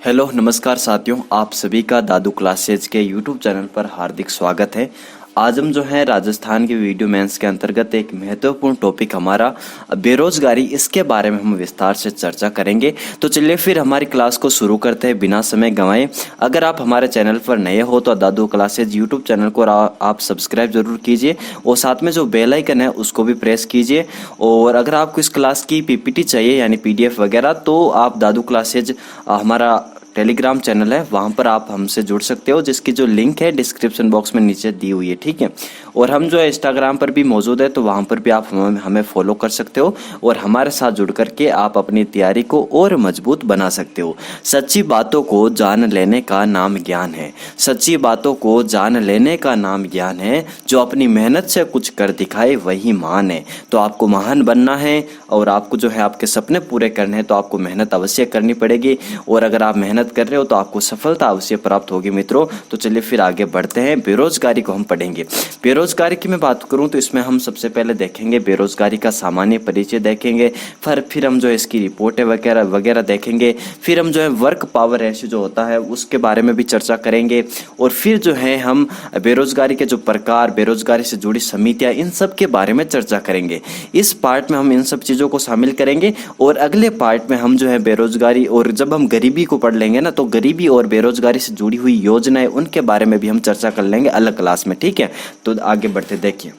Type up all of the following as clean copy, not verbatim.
Hello नमस्कार साथियों, आप सभी का दादू क्लासेज के यूट्यूब चैनल पर हार्दिक स्वागत है। आज हम जो है राजस्थान के वीडियो मेंस के अंतर्गत एक महत्वपूर्ण टॉपिक हमारा बेरोजगारी, इसके बारे में हम विस्तार से चर्चा करेंगे। तो चलिए फिर हमारी क्लास को शुरू करते हैं बिना समय गंवाए। अगर आप हमारे चैनल पर नए हो तो दादू क्लासेज यूट्यूब चैनल को आप सब्सक्राइब जरूर कीजिए और साथ में जो बेल आइकन है उसको भी प्रेस कीजिए। और अगर आपको इस क्लास की पीपीटी चाहिए यानी पीडीएफ वगैरह, तो आप दादू क्लासेज हमारा टेलीग्राम चैनल है, वहाँ पर आप हमसे जुड़ सकते हो, जिसकी जो लिंक है डिस्क्रिप्शन बॉक्स में नीचे दी हुई है, ठीक है। और हम जो है इंस्टाग्राम पर भी मौजूद है, तो वहाँ पर भी आप हमें फॉलो कर सकते हो और हमारे साथ जुड़ करके आप अपनी तैयारी को और मजबूत बना सकते हो। सच्ची बातों को जान लेने का नाम ज्ञान है। सच्ची बातों को जान लेने का नाम ज्ञान है। जो अपनी मेहनत से कुछ कर दिखाए वही महान है। तो आपको महान बनना है और आपको जो है आपके सपने पूरे करने हैं, तो आपको मेहनत अवश्य करनी पड़ेगी। और अगर आप मेहनत कर रहे हो तो आपको सफलता अवश्य प्राप्त होगी मित्रों। तो चलिए फिर आगे बढ़ते हैं। बेरोजगारी को हम पढ़ेंगे। बेरोजगारी की मैं बात करूं तो इसमें हम सबसे पहले देखेंगे बेरोजगारी का सामान्य परिचय देखेंगे, फिर हम जो है इसकी रिपोर्टें वगैरह वगैरह देखेंगे। फिर हम जो है वर्क पावर रेशियो जो होता है उसके बारे में भी चर्चा करेंगे। और फिर जो है हम बेरोजगारी के जो प्रकार, बेरोजगारी से जुड़ी समितियां, इन सब के बारे में चर्चा करेंगे। इस पार्ट में हम इन सब चीज़ों को शामिल करेंगे और अगले पार्ट में हम जो है बेरोजगारी और जब हम गरीबी को पढ़ लेंगे ना, तो गरीबी और बेरोजगारी से जुड़ी हुई योजनाएं, उनके बारे में भी हम चर्चा कर लेंगे अलग क्लास में, ठीक है। तो आगे बढ़ते देखिए।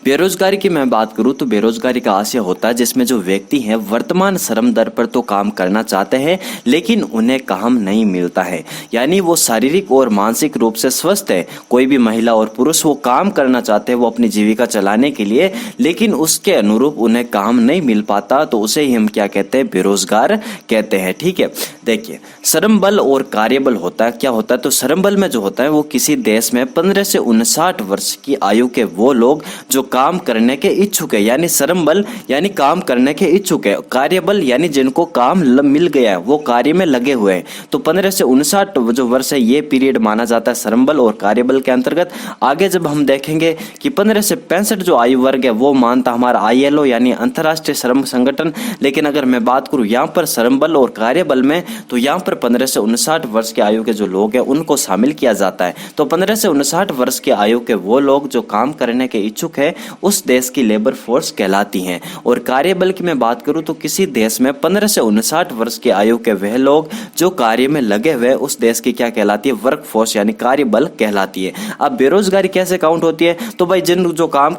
बेरोजगारी की मैं बात करूं तो बेरोजगारी का आशय होता है जिसमें जो व्यक्ति हैं वर्तमान श्रम दर पर तो काम करना चाहते हैं लेकिन उन्हें काम नहीं मिलता है, यानी वो शारीरिक और मानसिक रूप से स्वस्थ है। कोई भी महिला और पुरुष वो काम करना चाहते हैं वो अपनी जीविका चलाने के लिए, लेकिन उसके अनुरूप उन्हें काम नहीं मिल पाता, तो उसे ही हम क्या कहते हैं, बेरोजगार कहते हैं, ठीक है। देखिए, श्रम बल और कार्यबल होता है, क्या होता है, तो श्रम बल में जो होता है वो किसी देश में 15 से 59 वर्ष की आयु के वो लोग जो काम करने के इच्छुक है, यानी श्रम बल यानी काम करने के इच्छुक है। कार्यबल यानी जिनको काम मिल गया है, वो कार्य में लगे हुए हैं। तो 15 से 59 जो वर्ष है ये पीरियड माना जाता है श्रम बल और कार्यबल के अंतर्गत। आगे जब हम देखेंगे कि 15 से 65 जो आयु वर्ग है वो मानता हमारा आईएलओ यानी अंतर्राष्ट्रीय श्रम संगठन। लेकिन अगर मैं बात करूं यहाँ पर श्रम बल और कार्यबल में, तो यहाँ पर 15 से 59 वर्ष की आयु के जो लोग हैं उनको शामिल किया जाता है। तो 15 से 59 वर्ष की आयु के वो लोग जो काम करने के इच्छुक है उस देश की लेबर फोर्स कहलाती हैं। और कार्यबल की मैं बात करूं तो किसी देश में 15 से 59 वर्ष की आयु के वह लोग जो कार्य में लगे हुए उस देश की क्या कहलाती है, वर्क फोर्स यानी कार्यबल कहलाती है। अब बेरोजगारी कैसे काउंट होती है, तो भाई जो काम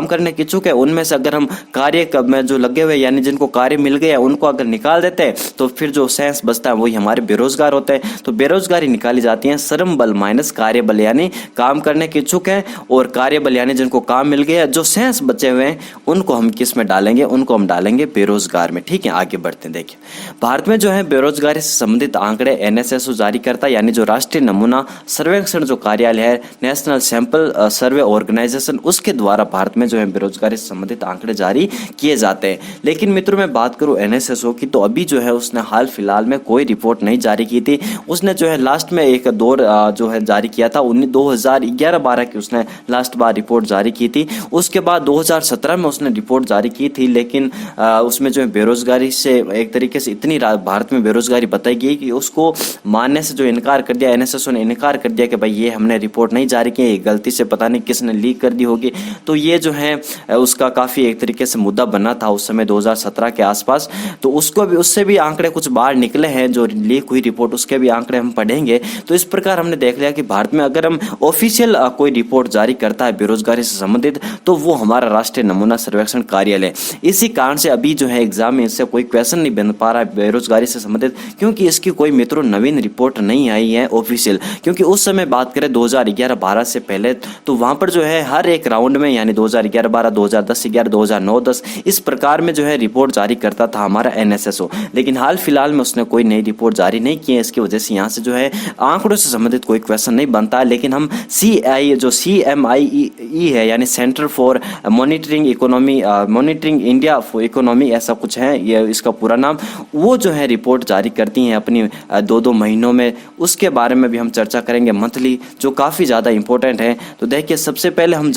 करने के इच्छुक है उनमें से अगर हम कार्य में जो लगे हुए यानी जिनको कार्य मिल गया उनको अगर निकाल देते हैं तो फिर जो सेंस बचता है वही हमारे बेरोजगार होते हैं। तो बेरोजगारी निकाली जाती है श्रम बल माइनस कार्यबल, यानी काम करने के इच्छुक है और कार्यबल यानी जिनको काम मिल गया। जो सेंस बचे हुए हैं उनको हम किस में डालेंगे, उनको हम डालेंगे बेरोजगार में, ठीक है। आगे बढ़ते हैं। देखिए, भारत में जो है बेरोजगारी से संबंधित आंकड़े एनएसएस जारी करता है, यानी जो राष्ट्रीय नमूना सर्वेक्षण जो कार्यालय है, नेशनल सैंपल सर्वे ऑर्गेनाइजेशन, उसके द्वारा भारत में जो है बेरोजगारी से संबंधित आंकड़े जारी किए जाते हैं। लेकिन मित्रों मैं बात करूं एनएसएसओ की, तो अभी जो है उसने हाल फिलहाल में कोई रिपोर्ट नहीं जारी की थी। उसने जो है लास्ट में एक दौर जो है जारी किया था 2011-12 की उसने लास्ट बार रिपोर्ट जारी की थी। उसके बाद 2017 में उसने रिपोर्ट जारी की थी, लेकिन उसमें जो है बेरोजगारी से एक तरीके से इतनी भारत में बेरोजगारी बताई गई कि उसको मानने से जो इनकार कर दिया, एनएसएसओ ने इनकार कर दिया कि भाई ये हमने रिपोर्ट नहीं जारी की, गलती से पता नहीं किसने लीक कर दी होगी। तो ये जो है उसका काफ़ी एक तरीके से मुद्दा बना था उस समय 2017 के आसपास। तो उसको भी, उससे भी आंकड़े कुछ बाहर निकले हैं, जो लीक हुई रिपोर्ट उसके भी आंकड़े हम पढ़ेंगे। तो इस प्रकार हमने देख लिया कि भारत में अगर हम ऑफिशियल कोई रिपोर्ट जारी करता है बेरोजगारी से संबंधित, तो वो हमारा राष्ट्रीय नमूना सर्वेक्षण कार्यालय। इसी कारण से अभी जो है एग्जाम में इससे कोई क्वेश्चन नहीं बन पा रहा है बेरोजगारी से संबंधित, क्योंकि इसकी कोई मित्रों नवीन रिपोर्ट नहीं आई है ऑफिशियल। क्योंकि उस समय बात करें 2011-12 से पहले, तो वहां पर जो है हर एक राउंड में यानी 2011-12, 2010-11, 2009-10 इस प्रकार में जो है रिपोर्ट जारी करता था हमारा एनएसएसओ। लेकिन हाल फिलहाल में उसने कोई नई रिपोर्ट जारी नहीं की है, इसकी वजह से यहाँ से जो है आंकड़ों से संबंधित कोई क्वेश्चन नहीं बनता है। लेकिन हम CMIE है यानी यानी centre for monitoring economy, monitoring India for economy, ऐसा कुछ है ये इसका पूरा नाम, वो जो है रिपोर्ट जारी करती हैं अपनी 2-2 महीनों में। उसके बारे में भी हम चर्चा करेंगे मंथली, जो काफ़ी ज़्यादा इंपॉर्टेंट है। तो देखिए सबसे पहले हम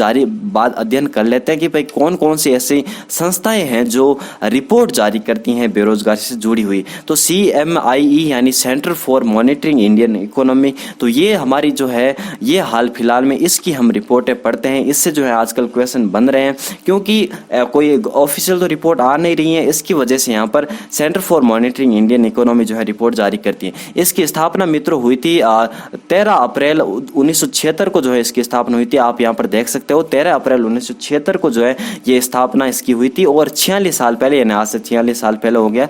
बात अध्ययन कर लेते हैं कि भाई कौन कौन सी ऐसी संस्थाएं हैं जो रिपोर्ट जारी करती हैं बेरोजगारी से जुड़ी हुई। तो CMIE यानी centre for monitoring Indian economy, तो ये हमारी जो है ये हाल फिलहाल में इसकी हम रिपोर्टें पढ़ते हैं। इससे जो है आजकल क्वेश्चन बन रहे हैं, क्योंकि कोई ऑफिशियल तो रिपोर्ट आ नहीं रही है, इसकी वजह से यहाँ पर centre for monitoring Indian economy जो है रिपोर्ट जारी करती है। इसकी स्थापना मित्रों हुई थी 13 अप्रैल 1976 को जो है इसकी स्थापना हुई थी। आप यहाँ पर देख सकते हो 13 अप्रैल 1976 को जो है ये स्थापना इसकी हुई थी, और 46 साल पहले, यानी आज से 46 साल पहले हो गया,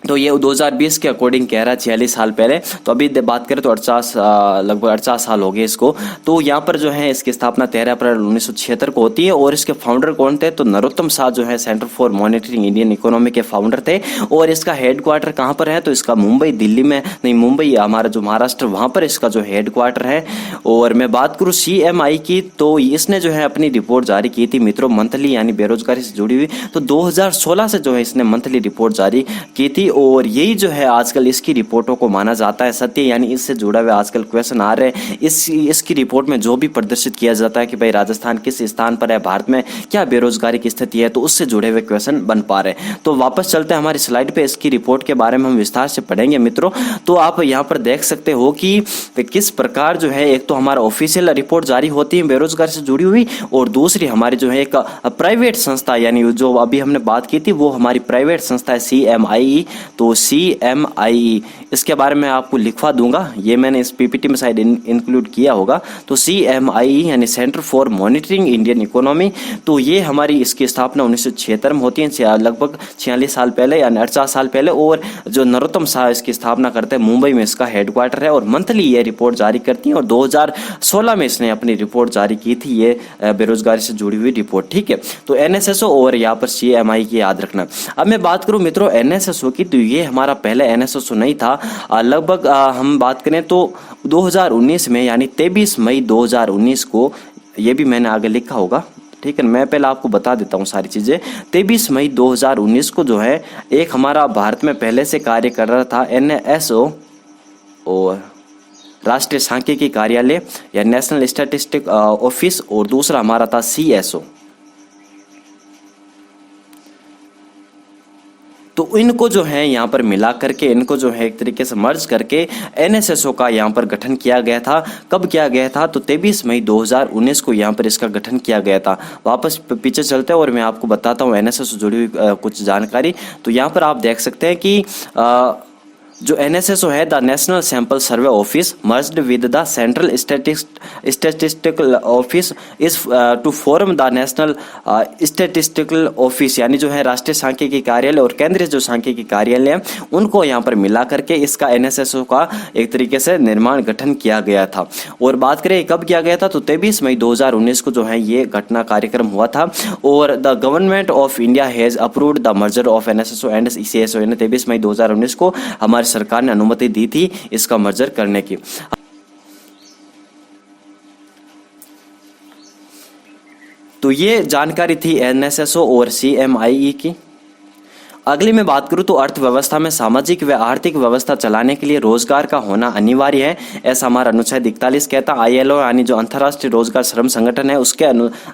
तो ये 2020 के अकॉर्डिंग कह रहा है 46 साल पहले। तो अभी बात करें तो 48 लगभग 48 साल हो गए इसको। तो यहाँ पर जो है इसकी स्थापना 13 अप्रैल 1976 को होती है, और इसके फाउंडर कौन थे? तो नरोत्तम शाह जो है centre for monitoring Indian economy के फाउंडर थे। और इसका हेडक्वार्टर कहाँ पर है? तो इसका मुंबई, दिल्ली में नहीं, मुंबई हमारा जो महाराष्ट्र, वहाँ पर इसका जो हेडक्वार्टर है। और मैं बात करूँ CMI की, तो इसने जो है अपनी रिपोर्ट जारी की थी मित्रों मंथली, यानी बेरोजगारी से जुड़ी हुई। तो 2016 से जो है इसने मंथली रिपोर्ट जारी की थी, और यही जो है आजकल इसकी रिपोर्टों को माना जाता है सत्य, यानी इससे जुड़ा हुआ आजकल क्वेश्चन आ रहे हैं। इसकी रिपोर्ट में जो भी प्रदर्शित किया जाता है कि भाई राजस्थान किस स्थान पर है भारत में, क्या बेरोजगारी की स्थिति है, तो उससे जुड़े हुए क्वेश्चन बन पा रहे हैं। तो वापस चलते हैं हमारी स्लाइड पे, इसकी रिपोर्ट के बारे में हम विस्तार से पढ़ेंगे मित्रों। तो आप यहाँ पर देख सकते हो कि किस प्रकार जो है, एक तो हमारा ऑफिशियल रिपोर्ट जारी होती है बेरोजगारी से जुड़ी हुई, और दूसरी हमारी जो है एक प्राइवेट संस्था, यानी जो अभी हमने बात की थी वो हमारी प्राइवेट संस्था है CMIE। तो CMIE इसके बारे में आपको लिखवा दूंगा, ये मैंने इस PPT में शायद इंक्लूड किया होगा। तो CMIE यानी centre for monitoring Indian economy, तो ये हमारी इसकी स्थापना 1976 में होती है, लगभग 46 साल पहले यानी 48 साल पहले। और जो नरोत्तम शाह इसकी स्थापना करते हैं, मुंबई में इसका हेडक्वार्टर है, और मंथली ये रिपोर्ट जारी करती है। और 2016 में इसने अपनी रिपोर्ट जारी की थी, ये बेरोजगारी से जुड़ी हुई रिपोर्ट, ठीक है। तो NSSO और यहाँ पर CMI की याद रखना। अब मैं बात करूँ मित्रों NSSO की, तो ये हमारा पहले NSSO नहीं था। लगभग हम बात करें तो 2019 में, यानी 23 मई 2019 को, ये भी मैंने आगे लिखा होगा, ठीक है। मैं पहले आपको बता देता हूँ सारी चीज़ें। 23 मई 2019 को जो है एक हमारा भारत में पहले से कार्य कर रहा था NSO और राष्ट्रीय सांख्यिकी कार्यालय या नेशनल स्टैटिस्टिक ऑफिस, और दूसरा हमारा था CSO। तो इनको जो है यहाँ पर मिला करके, इनको जो है एक तरीके से मर्ज करके NSSO का यहाँ पर गठन किया गया था। कब किया गया था? तो 23 मई 2019 को यहाँ पर इसका गठन किया गया था। वापस पीछे चलते हैं और मैं आपको बताता हूँ NSSO जुड़ी हुई कुछ जानकारी। तो यहाँ पर आप देख सकते हैं कि जो NSSO है, the national sample survey office merged with the central statistical office is to form the national statistical office, यानी जो है राष्ट्रीय सांख्यिकी कार्यालय और केंद्रीय जो सांख्यिकी कार्यालय है उनको यहाँ पर मिला करके इसका NSSO का एक तरीके से निर्माण गठन किया गया था। और बात करें कब किया गया था, तो 23 मई 2019 को जो है ये घटना कार्यक्रम हुआ था। और the government of India has approved the merger of NSSO and CSO, यानी 23 मई 2019 को हमारी सरकार ने अनुमति दी थी इसका मर्जर करने की। तो ये जानकारी थी NSSO और CMIE की। अगली मैं बात करूं तो अर्थव्यवस्था में सामाजिक व आर्थिक व्यवस्था चलाने के लिए रोजगार का होना अनिवार्य है, ऐसा हमारा अनुच्छेद 41 कहता है। ILO यानी जो अंतर्राष्ट्रीय रोजगार श्रम संगठन है उसके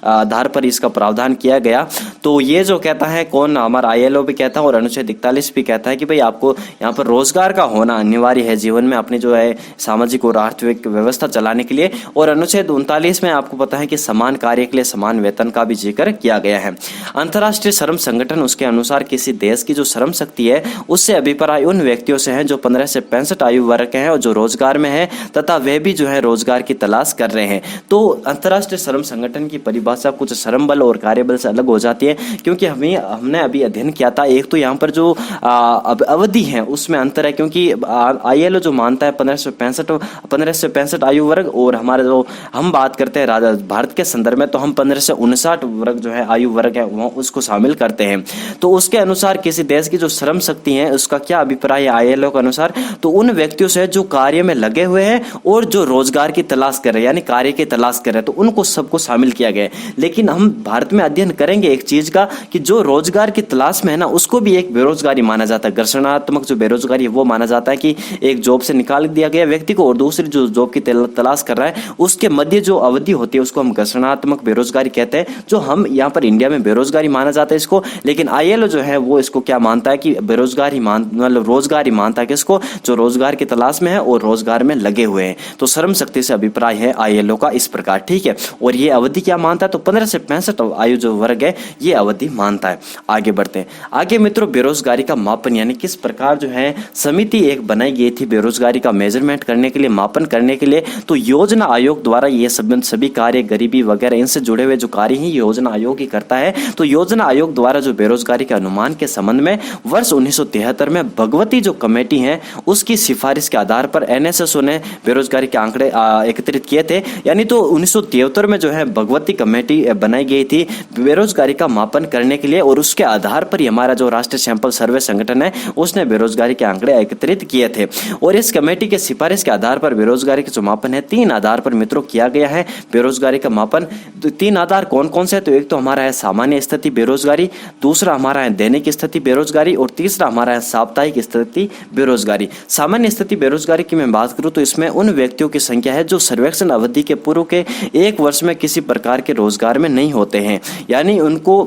आधार पर इसका प्रावधान किया गया। तो ये जो कहता है कौन, हमारा ILO भी कहता है और अनुच्छेद 41 भी कहता है कि भाई आपको यहाँ पर रोजगार का होना अनिवार्य है जीवन में अपनी जो है सामाजिक और आर्थिक व्यवस्था चलाने के लिए। और अनुच्छेद 39 में आपको पता है कि समान कार्य के लिए समान वेतन का भी जिक्र किया गया है। अंतर्राष्ट्रीय श्रम संगठन उसके अनुसार किसी देश की जो श्रम शक्ति है उससे अभिप्राय उन व्यक्तियों से है जो 15 से 65 आयु वर्ग के हैं और जो रोजगार में है तथा वे भी जो है रोजगार की तलाश कर रहे हैं। तो अंतर्राष्ट्रीय श्रम संगठन की परिभाषा कुछ श्रम बल और कार्यबल से अलग हो जाती है, क्योंकि हमने अभी अध्ययन किया था। एक तो यहाँ पर जो अवधि है उसमें अंतर है, क्योंकि ILO जो मानता है 15 से 65 आयु वर्ग, और हमारे जो हम बात करते हैं भारत के संदर्भ में तो हम 15 से 59 वर्ग जो है आयु वर्ग है वो उसको शामिल करते हैं। तो उसके अनुसार किसी देश की जो श्रम शक्ति है उसका क्या अभिप्राय है ILO के अनुसार, तो उन व्यक्तियों से जो कार्य में लगे हुए हैं और जो रोजगार की तलाश कर रहे हैं, यानी कार्य की तलाश कर रहे हैं, तो उनको सबको शामिल किया गया है। लेकिन हम भारत में अध्ययन करेंगे एक चीज का कि जो रोजगार की तलाश में है ना, उसको भी एक बेरोजगारी माना जाता है। घर्षणात्मक जो बेरोजगारी है वो माना जाता है कि एक जॉब से निकाल दिया गया व्यक्ति को और दूसरी जो जॉब की तलाश कर रहा है उसके मध्य जो अवधि होती है उसको हम घर्षणात्मक बेरोजगारी कहते हैं, जो हम यहाँ पर इंडिया में बेरोजगारी माना जाता है इसको। लेकिन ILO जो है वो इसको क्या मानता है कि बेरोजगारी मतलब रोजगार ही मानता है कि इसको जो रोजगार की तलाश में है और रोजगार में लगे हुए हैं। तो श्रम शक्ति से अभिप्राय है ILO का इस प्रकार, ठीक है। और ये अवधि क्या मानता है, तो 15 से 65 आयु जो वर्ग है ये अवधि मानता है। आगे बढ़ते हैं। आगे मित्रों, बेरोजगारी का मापन यानी किस प्रकार जो है समिति एक बनाई गई थी बेरोजगारी का मेजरमेंट करने के लिए, मापन करने के लिए। तो योजना आयोग द्वारा ये सभी कार्य, गरीबी वगैरह इनसे जुड़े हुए जो कार्य ही योजना आयोग ही करता है। तो योजना आयोग द्वारा जो बेरोजगारी के अनुमान के संबंध में वर्ष 1973 में भगवती जो कमेटी है उसकी सिफारिश के आधार पर NSSO ने बेरोजगारी के आंकड़े एकत्रित किए थे। यानी तो 1973 में जो है भगवती कमेटी बनाई गई थी बेरोजगारी का मापन करने के लिए, और उसके आधार पर ही हमारा जो राष्ट्रीय सैंपल सर्वे संगठन है उसने बेरोजगारी के आंकड़े एकत्रित किए थे। और इस कमेटी के सिफारिश के आधार पर बेरोजगारी के जो मापन है 3 आधार पर मित्रों किया गया है बेरोजगारी का मापन। तो 3 आधार कौन कौन से है, तो एक तो हमारा है सामान्य स्थिति बेरोजगारी, दूसरा हमारा है दैनिक स्थिति बेरोजगारी, और तीसरा हमारा है साप्ताहिक स्थिति बेरोजगारी। सामान्य स्थिति बेरोजगारी की मैं बात करूं तो इसमें उन व्यक्तियों की संख्या है जो सर्वेक्षण अवधि के पूर्व के 1 वर्ष में किसी प्रकार के रोजगार में नहीं होते हैं। यानी उनको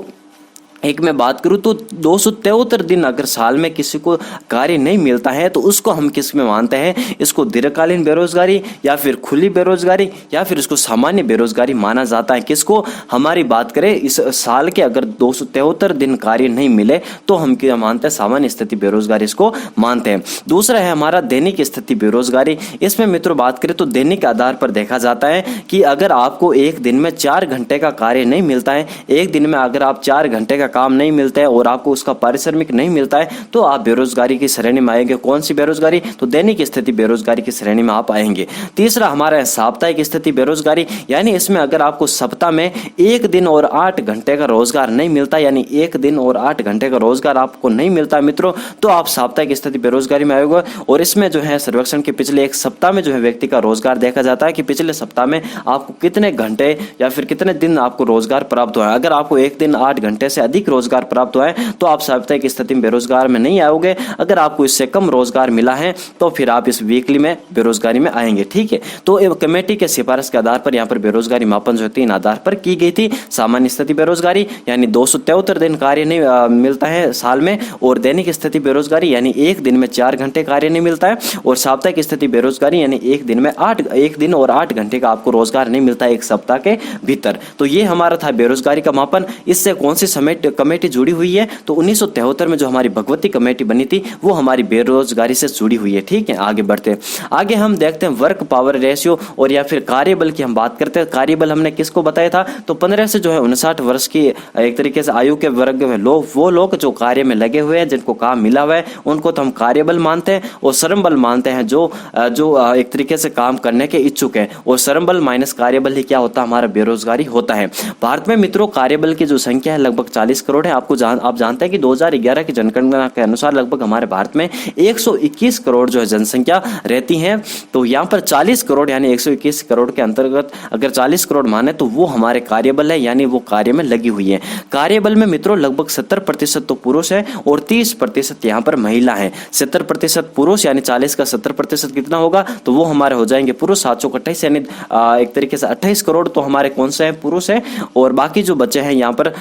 एक मैं बात करूं तो 273 दिन अगर साल में किसी को कार्य नहीं मिलता है तो उसको हम किस में मानते हैं, इसको दीर्घकालीन बेरोजगारी या फिर खुली बेरोजगारी या फिर इसको सामान्य बेरोजगारी माना जाता है। किसको हमारी बात करें, इस साल के अगर 273 दिन कार्य नहीं मिले तो हम क्या मानते हैं, सामान्य स्थिति बेरोजगारी इसको मानते हैं। दूसरा है हमारा दैनिक स्थिति बेरोजगारी। इसमें मित्रों बात करें तो दैनिक आधार पर देखा जाता है कि अगर आपको एक दिन में 4 घंटे का कार्य नहीं मिलता है, एक दिन में अगर आप 4 घंटे का काम नहीं मिलता है और आपको उसका पारिश्रमिक नहीं मिलता है तो आप बेरोजगारी की श्रेणी में आएंगे। कौन सी बेरोजगारी, तो दैनिक स्थिति बेरोजगारी की श्रेणी में आप आएंगे। तीसरा हमारा है साप्ताहिक स्थिति बेरोजगारी, यानी इसमें अगर आपको सप्ताह में 1 दिन और 8 घंटे का रोजगार नहीं मिलता, यानी 1 दिन और 8 घंटे का रोजगार आपको नहीं मिलता है मित्रों, तो आप साप्ताहिक स्थिति बेरोजगारी में आएगा। और इसमें जो है सर्वेक्षण के पिछले 1 सप्ताह में जो है व्यक्ति का रोजगार देखा जाता है कि पिछले सप्ताह में आपको कितने घंटे या फिर कितने दिन आपको रोजगार प्राप्त हुआ है। अगर आपको 1 दिन 8 घंटे से अधिक रोजगार प्राप्त हुआ है तो आप साप्ताहिक स्थिति में बेरोजगार में नहीं आओगे। अगर आपको इससे कम रोजगार मिला है तो फिर आप इस वीकली में बेरोजगारी में आएंगे, ठीक है। तो कमेटी के सिफारिश के आधार पर यहाँ पर बेरोजगारी मापन जो 3 आधार पर की गई थी। सामान्य स्थिति बेरोजगारी यानी 273 दिन कार्य नहीं मिलता है साल में, और दैनिक स्थिति बेरोजगारी यानी 1 दिन में 4 घंटे कार्य नहीं मिलता है, और साप्ताहिक स्थिति बेरोजगारी यानी 1 दिन और 8 घंटे का आपको रोजगार नहीं मिलता है 1 सप्ताह के भीतर। तो ये हमारा था बेरोजगारी का मापन। इससे कौन सी कमेटी जुड़ी हुई है, तो 1973 में जो हमारी भगवती कमेटी बनी थी वो हमारी बेरोजगारी से जुड़ी हुई है, ठीक है। आगे बढ़ते हैं। आगे हम देखते हैं वर्क पावर रेशियो और या फिर कार्यबल की हम बात करते हैं। कार्यबल हमने किसको बताया था, तो 15 से जो है 59 वर्ष की एक तरीके से आयु के वर्ग में वो लोग जो कार्य में लगे हुए हैं, जिनको काम मिला हुआ है, उनको तो हम कार्यबल मानते हैं। और श्रम बल मानते हैं जो एक तरीके से काम करने के इच्छुक है। और श्रम बल माइनस कार्यबल ही क्या होता है, हमारा बेरोजगारी होता है। भारत में मित्रों कार्यबल की जो संख्या है लगभग 40 करोड़ है। आप जानते हैं कि 2011 की जनगणना के अनुसार लगभग हमारे भारत में 121 करोड़ जो है जनसंख्या रहती है। तो यहाँ पर 40 करोड़ यानी 121 करोड़ के अंतर्गत अगर 40 करोड़ माने तो वो हमारे कार्यबल है, यानी वो कार्य में लगी हुई है। कार्यबल में मित्रों लगभग 70% तो पुरुष है और 30% यहाँ पर महिला है। 70% पुरुष यानी 40 का 70% कितना होगा, तो वो हमारे हो जाएंगे पुरुष। 728 यानी एक तरीके से 28 करोड़ तो हमारे कौन से हैं, पुरुष है। और बाकी जो बच्चे हैं यहाँ पर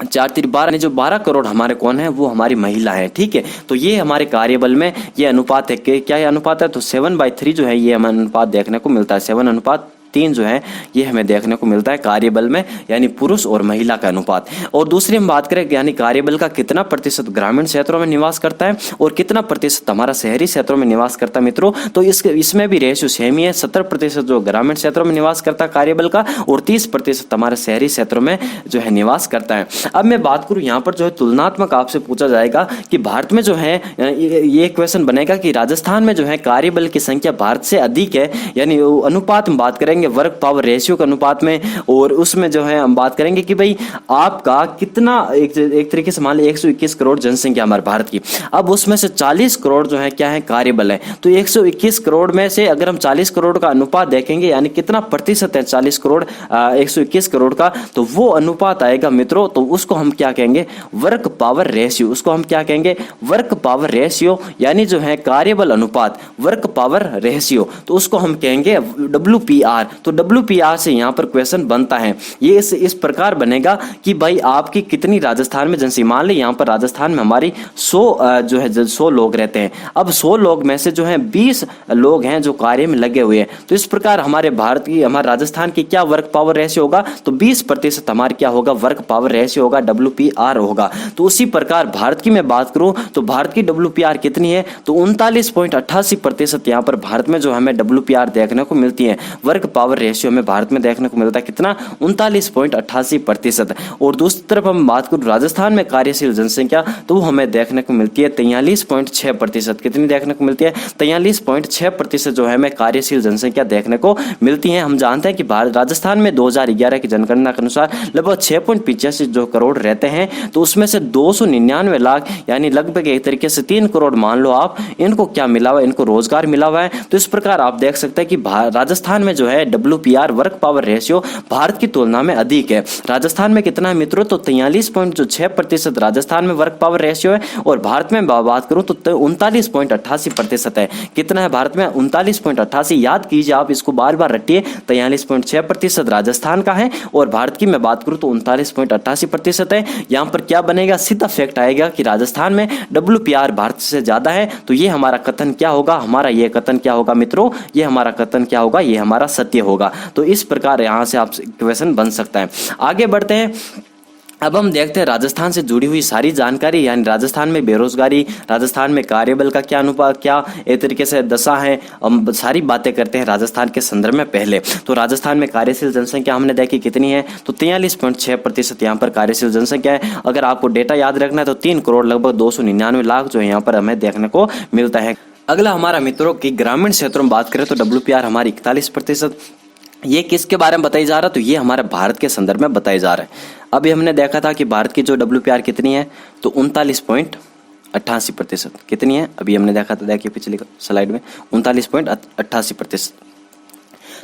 4×3=12 जो 12 करोड़ हमारे कौन है, वो हमारी महिला है, ठीक है। तो ये हमारे कार्यबल में ये अनुपात है। क्या ये अनुपात है, तो 7/3 जो है ये हमें अनुपात देखने को मिलता है। 7:3 जो है ये हमें देखने को मिलता है कार्यबल में, यानी पुरुष और महिला का अनुपात। और दूसरी हम बात करें यानी कार्यबल का कितना प्रतिशत ग्रामीण क्षेत्रों में निवास करता है और कितना प्रतिशत हमारा शहरी क्षेत्रों में निवास करता है मित्रों, तो इसमें भी रेशियो सेम ही है। 70% जो ग्रामीण क्षेत्रों में निवास करता है कार्यबल का और 30% हमारे शहरी क्षेत्रों में जो है निवास करता है। अब मैं बात करूं यहाँ पर जो है तुलनात्मक आपसे पूछा जाएगा कि भारत में जो है ये क्वेश्चन बनेगा कि राजस्थान में जो है कार्यबल की संख्या भारत से अधिक है, यानी अनुपात हम बात करेंगे करेंगे वर्क पावर रेशियो के अनुपात में, और उसमें जो है हम बात करेंगे कि भाई आपका कितना, एक तरीके से मान लीजिए 121 करोड़ जनसंख्या हमारे भारत की, अब उसमें से 40 करोड़ जो है क्या है, कार्यबल है। तो 121 करोड़ में से अगर हम 40 करोड़ का अनुपात देखेंगे, यानी कितना प्रतिशत है 40 करोड़ 121 करोड़ का, तो वो अनुपात आएगा मित्रों, तो उसको हम क्या कहेंगे, वर्क पावर रेशियो। उसको हम क्या कहेंगे, वर्क पावर रेशियो, यानी जो है कार्यबल अनुपात, वर्क पावर रेशियो, तो उसको हम कहेंगे WPR। तो WPR से यहाँ पर क्वेश्चन बनता है, ये इस प्रकार बनेगा कि भाई आपकी कितनी राजस्थान में जनसंख्या, मान ली यहाँ पर राजस्थान में हमारी 100 लोग रहते हैं। अब 100 लोग में से जो है 20 लोग हैं जो कार्य में लगे हुए हैं। तो इस प्रकार हमारे राजस्थान की क्या वर्क पावर रेशियो होगा, तो 20% हमारे क्या होगा, वर्क पावर रेशियो होगा, WPR होगा। तो उसी प्रकार भारत की मैं बात करूं तो भारत की WPR कितनी है, तो 39.88% यहाँ पर भारत में जो हमें WPR देखने को मिलती है, वर्क पावर रेशियो में भारत में देखने को मिलता है कितना, 39.88%। और दूसरी तरफ हम बात करूं राजस्थान में कार्यशील जनसंख्या, तो वो हमें देखने को मिलती है 43.6%। कितनी देखने को मिलती है, 43.6% जो है हमें कार्यशील जनसंख्या देखने को मिलती है। हम जानते हैं कि राजस्थान में 2011 की जनगणना के अनुसार लगभग 6.85 जो करोड़ रहते हैं, तो उसमें से 299 लाख यानी लगभग एक तरीके से 3 करोड़ मान लो आप, इनको क्या मिला हुआ है, इनको रोजगार मिला हुआ है। तो इस प्रकार आप देख सकते हैं कि राजस्थान में जो है WPR work power ratio Bharat की तुलना में अधिक है। राजस्थान में कितना है मित्रों, तो 43.6% राजस्थान में वर्क पावर रेशियो है, और भारत में बात करूं तो 39.88% है। कितना है भारत में, 39.88। याद कीजिए आप, इसको बार बार रटिए, 43.6% राजस्थान का है, और भारत की मैं बात करूं तो 39.88% है। यहां पर क्या बनेगा, सीधा फैक्ट आएगा कि राजस्थान में WPR भारत से ज्यादा है। तो ये हमारा कथन क्या होगा, हमारा ये कथन क्या होगा मित्रों, ये हमारा कथन क्या होगा, ये हमारा सत्य होगा। तो इस प्रकार यहां से आप क्वेश्चन बन सकता है। आगे बढ़ते हैं, अब हम देखते हैं राजस्थान से जुड़ी हुई सारी जानकारी, यानी राजस्थान में बेरोजगारी, राजस्थान में कार्यबल का क्या अनुपात, क्या एक तरीके से दशा है, हम सारी बातें करते हैं राजस्थान के संदर्भ में। पहले तो राजस्थान में कार्यशील जनसंख्या हमने देखी कितनी है, तो 43.6% यहाँ पर कार्यशील जनसंख्या है। अगर आपको डेटा याद रखना है तो 3 करोड़ लगभग 299 लाख जो यहाँ पर हमें देखने को मिलता है। अगला हमारा मित्रों की ग्रामीण क्षेत्रों में बात करें तो WPR हमारी 41%। ये किसके बारे में बताई जा रहा है, तो ये हमारे भारत के संदर्भ में बताया जा रहा है। अभी हमने देखा था कि भारत की जो WPR कितनी है, तो 39.88%। कितनी है, अभी हमने देखा था, देखिए पिछली स्लाइड में 39.88%।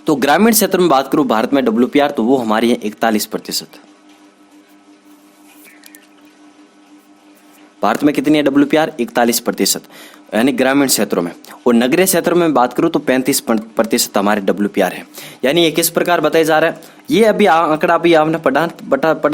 तो ग्रामीण क्षेत्र में बात करूं भारत में WPR, तो वो हमारी है 41%। भारत में कितनी है WPR, 41%, यानी ग्रामीण क्षेत्रों में। और नगरीय क्षेत्रों में बात करूं तो 35% हमारे WPR है। यानी ये किस प्रकार बताया जा रहा है, ये अभी आंकड़ा अभी आपने पढ़ा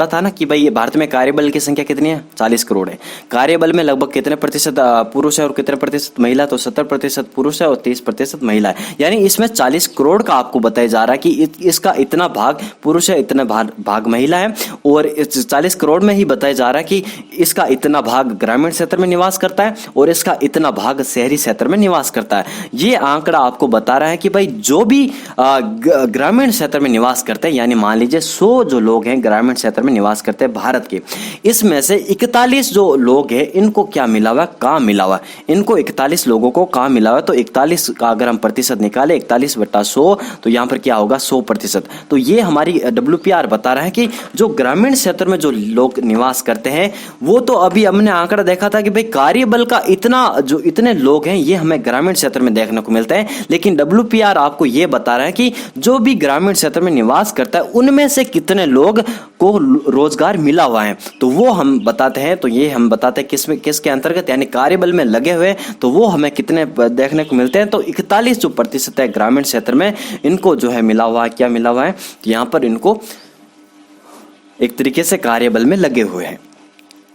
था ना कि भाई भारत में कार्यबल की संख्या कितनी है, 40 करोड़ है। कार्यबल में लगभग कितने प्रतिशत पुरुष है और कितने प्रतिशत महिला, तो 70% पुरुष है और 30% महिला है। यानी इसमें 40 करोड़ का आपको बताया जा रहा है कि इसका इतना भाग पुरुष है, इतना भाग महिला है, और इस 40 करोड़ में ही बताया जा रहा है कि इसका इतना भाग ग्रामीण क्षेत्र में निवास करता है और इसका इतना भाग शहरी क्षेत्र में निवास करता है। ये आंकड़ा आपको बता रहा है कि भाई जो भी ग्रामीण क्षेत्र में निवास करते हैं, यानी मान लीजिए 100 जो लोग हैं ग्रामीण क्षेत्र में निवास करते हैं भारत के, इसमें से 41 जो लोग हैं इनको क्या मिला हुआ, काम मिला हुआ। इनको 41 लोगों को काम मिला हुआ, तो 41 का अगर हम प्रतिशत निकाले 41/100, तो यहाँ पर क्या होगा 100%। तो ये हमारी WPR बता रहा है कि जो ग्रामीण क्षेत्र में जो लोग निवास करते हैं, वो तो अभी हमने आंकड़ा देखा था कि भाई कार्यबल का इतने लोग हैं ये हमें ग्रामीण क्षेत्र में देखने को मिलते हैं, लेकिन WPR आपको ये बता रहा है कि जो भी ग्रामीण क्षेत्र में निवास करता है उनमें से कितने लोग को रोजगार मिला हुआ है, तो वो हम बताते हैं। तो ये हम बताते हैं किसके अंतर्गत, यानी कार्यबल में लगे हुए, तो वो हमें कितने देखने को मिलते हैं, तो 41% है ग्रामीण क्षेत्र में, इनको जो है मिला हुआ है, क्या मिला हुआ है, तो यहाँ पर इनको एक तरीके से कार्यबल में लगे हुए हैं।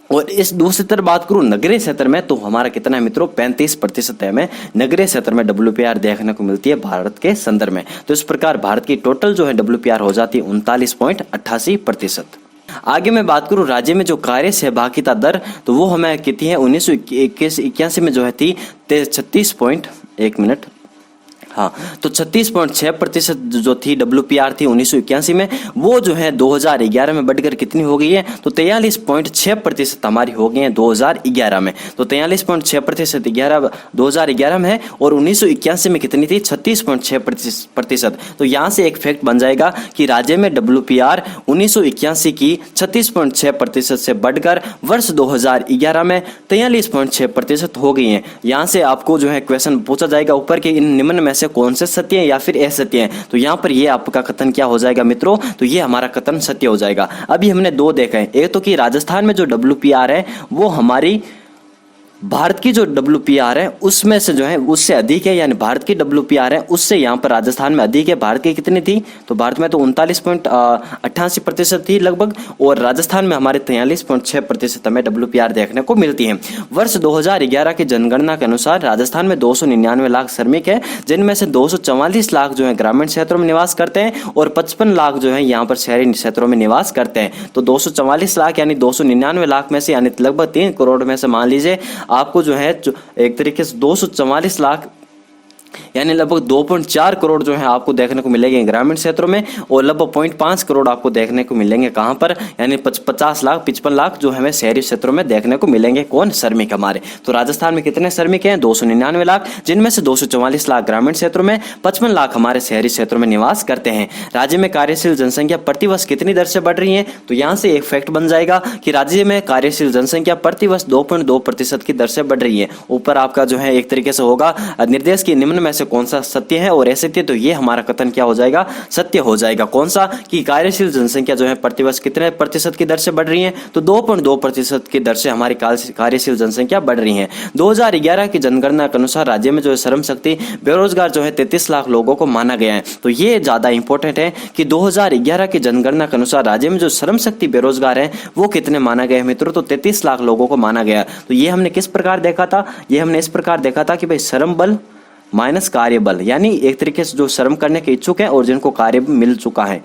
और इस दूसरी तरफ बात करूं नगरीय क्षेत्र में, तो हमारा कितना है मित्रों, 35% है हमें नगरीय क्षेत्र में WPR देखने को मिलती है भारत के संदर्भ में। तो इस प्रकार भारत की टोटल जो है WPR हो जाती है 39.88%। आगे मैं बात करूं राज्य में जो कार्य सहभागिता दर, तो वो हमें कितनी है, 1981 में जो है थी 36. हाँ, तो 36.6% जो थी WPR थी 1981 में, वो जो है 2011 में बढ़कर कितनी हो गई है, तो 43.6% हमारी हो गई है 2011 में। तो 43.6% 2011 में है, और 1981 में कितनी थी, 36.6%। तो यहाँ से एक फैक्ट बन जाएगा कि राज्य में WPR 1981 की 36.6% से बढ़कर वर्ष 2011 में 43.6% हो गई है। यहाँ से आपको जो है क्वेश्चन पूछा जाएगा ऊपर के इन निम्न में से कौन से सत्य हैं या फिर असत्य हैं, तो यहाँ पर ये आपका कथन क्या हो जाएगा मित्रों, तो ये हमारा कथन सत्य हो जाएगा। अभी हमने दो देखा है, एक तो कि राजस्थान में जो WPR है वो हमारी भारत की जो WPR है उसमें से जो है उससे अधिक है, यानी भारत की WPR है उससे यहाँ पर राजस्थान में अधिक है। भारत की कितनी थी, तो भारत में तो 39.88% थी लगभग, और राजस्थान में हमारे 43.6% हमें WPR देखने को मिलती है। वर्ष 2011 की जनगणना के अनुसार राजस्थान में 299 लाख श्रमिक है, जिनमें से 244 लाख जो है ग्रामीण क्षेत्रों में निवास करते हैं और 55 लाख जो है यहाँ पर शहरी क्षेत्रों में निवास करते हैं। तो 244 लाख यानी 299 लाख में से, यानी लगभग 3 करोड़ में से मान लीजिए आपको जो है एक तरीके से 244 लाख यानी लगभग 2.4 करोड़ जो है आपको देखने को मिलेंगे ग्रामीण क्षेत्रों में, और लगभग 0.5 करोड़ आपको देखने को मिलेंगे कहां पर, यानी 50 लाख 55 लाख जो हमें शहरी क्षेत्रों में देखने को मिलेंगे। कौन, श्रमिक हमारे। तो राजस्थान में कितने श्रमिक हैं, 299 लाख, जिनमें से 244 लाख ग्रामीण क्षेत्रों में, 55 लाख हमारे शहरी क्षेत्रों में निवास करते हैं। राज्य में कार्यशील जनसंख्या प्रतिवर्ष कितनी दर से बढ़ रही है, तो यहाँ से एक फैक्ट बन जाएगा कि राज्य में कार्यशील जनसंख्या प्रतिवर्ष 2.2% की दर से बढ़ रही है। ऊपर आपका जो है एक तरीके से होगा निर्देश की निम्न में से कौन सा सत्य है और असत्य, तो ये हमारा कथन क्या हो जाएगा, सत्य हो जाएगा। कौन सा, कि कार्यशील जनसंख्या जो है प्रतिवर्ष कितने प्रतिशत की दर से बढ़ रही है, तो 2.2% की दर से हमारी कार्यशील जनसंख्या बढ़ रही है। 2011 की जनगणना के अनुसार राज्य में जो है श्रम शक्ति बेरोजगार जो है 33 लाख लोगों को माना गया है। तो ये ज्यादा इंपॉर्टेंट है कि 2011 की जनगणना के अनुसार राज्य में जो श्रम शक्ति बेरोजगार है वो कितने माना गया है मित्रों, तो 33 लाख लोगों को माना गया। तो ये हमने किस प्रकार देखा था, ये हमने इस प्रकार देखा था कि भाई श्रम बल माइनस कार्य बल, यानी एक तरीके से जो श्रम करने के इच्छुक है और जिनको कार्य मिल चुका है।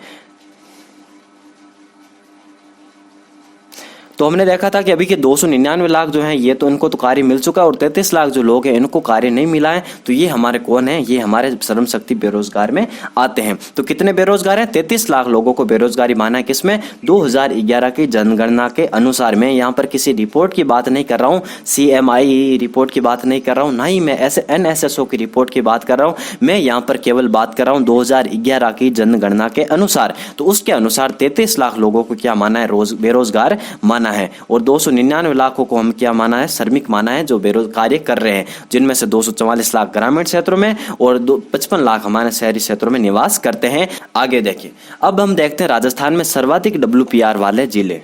तो हमने देखा था कि अभी के 299 लाख जो हैं ये तो इनको तो कार्य मिल चुका है, और 33 लाख जो लोग हैं इनको कार्य नहीं मिला है। तो ये हमारे कौन है, ये हमारे श्रम शक्ति बेरोजगार में आते हैं। तो कितने बेरोजगार हैं, 33 लाख लोगों को बेरोजगारी माना है किसमें, 2011 की जनगणना के अनुसार। मैं यहाँ पर किसी रिपोर्ट की बात नहीं कर रहा हूँ, CMI रिपोर्ट की बात नहीं कर रहा हूँ, ना ही मैं ऐसे NSSO की रिपोर्ट की बात कर रहा हूँ। मैं यहाँ पर केवल बात कर रहा हूँ 2011 की जनगणना के अनुसार। तो उसके अनुसार 33 लाख लोगों को क्या माना है, बेरोजगार माना है, और 299 लाखों को हम क्या माना है, श्रमिक माना है जो बेरोजगारी कर रहे हैं, जिनमें से 244 लाख ग्रामीण क्षेत्रों में और 55 लाख हमारे शहरी क्षेत्रों में निवास करते हैं। आगे देखिए, अब हम देखते हैं राजस्थान में सर्वाधिक WPR वाले जिले।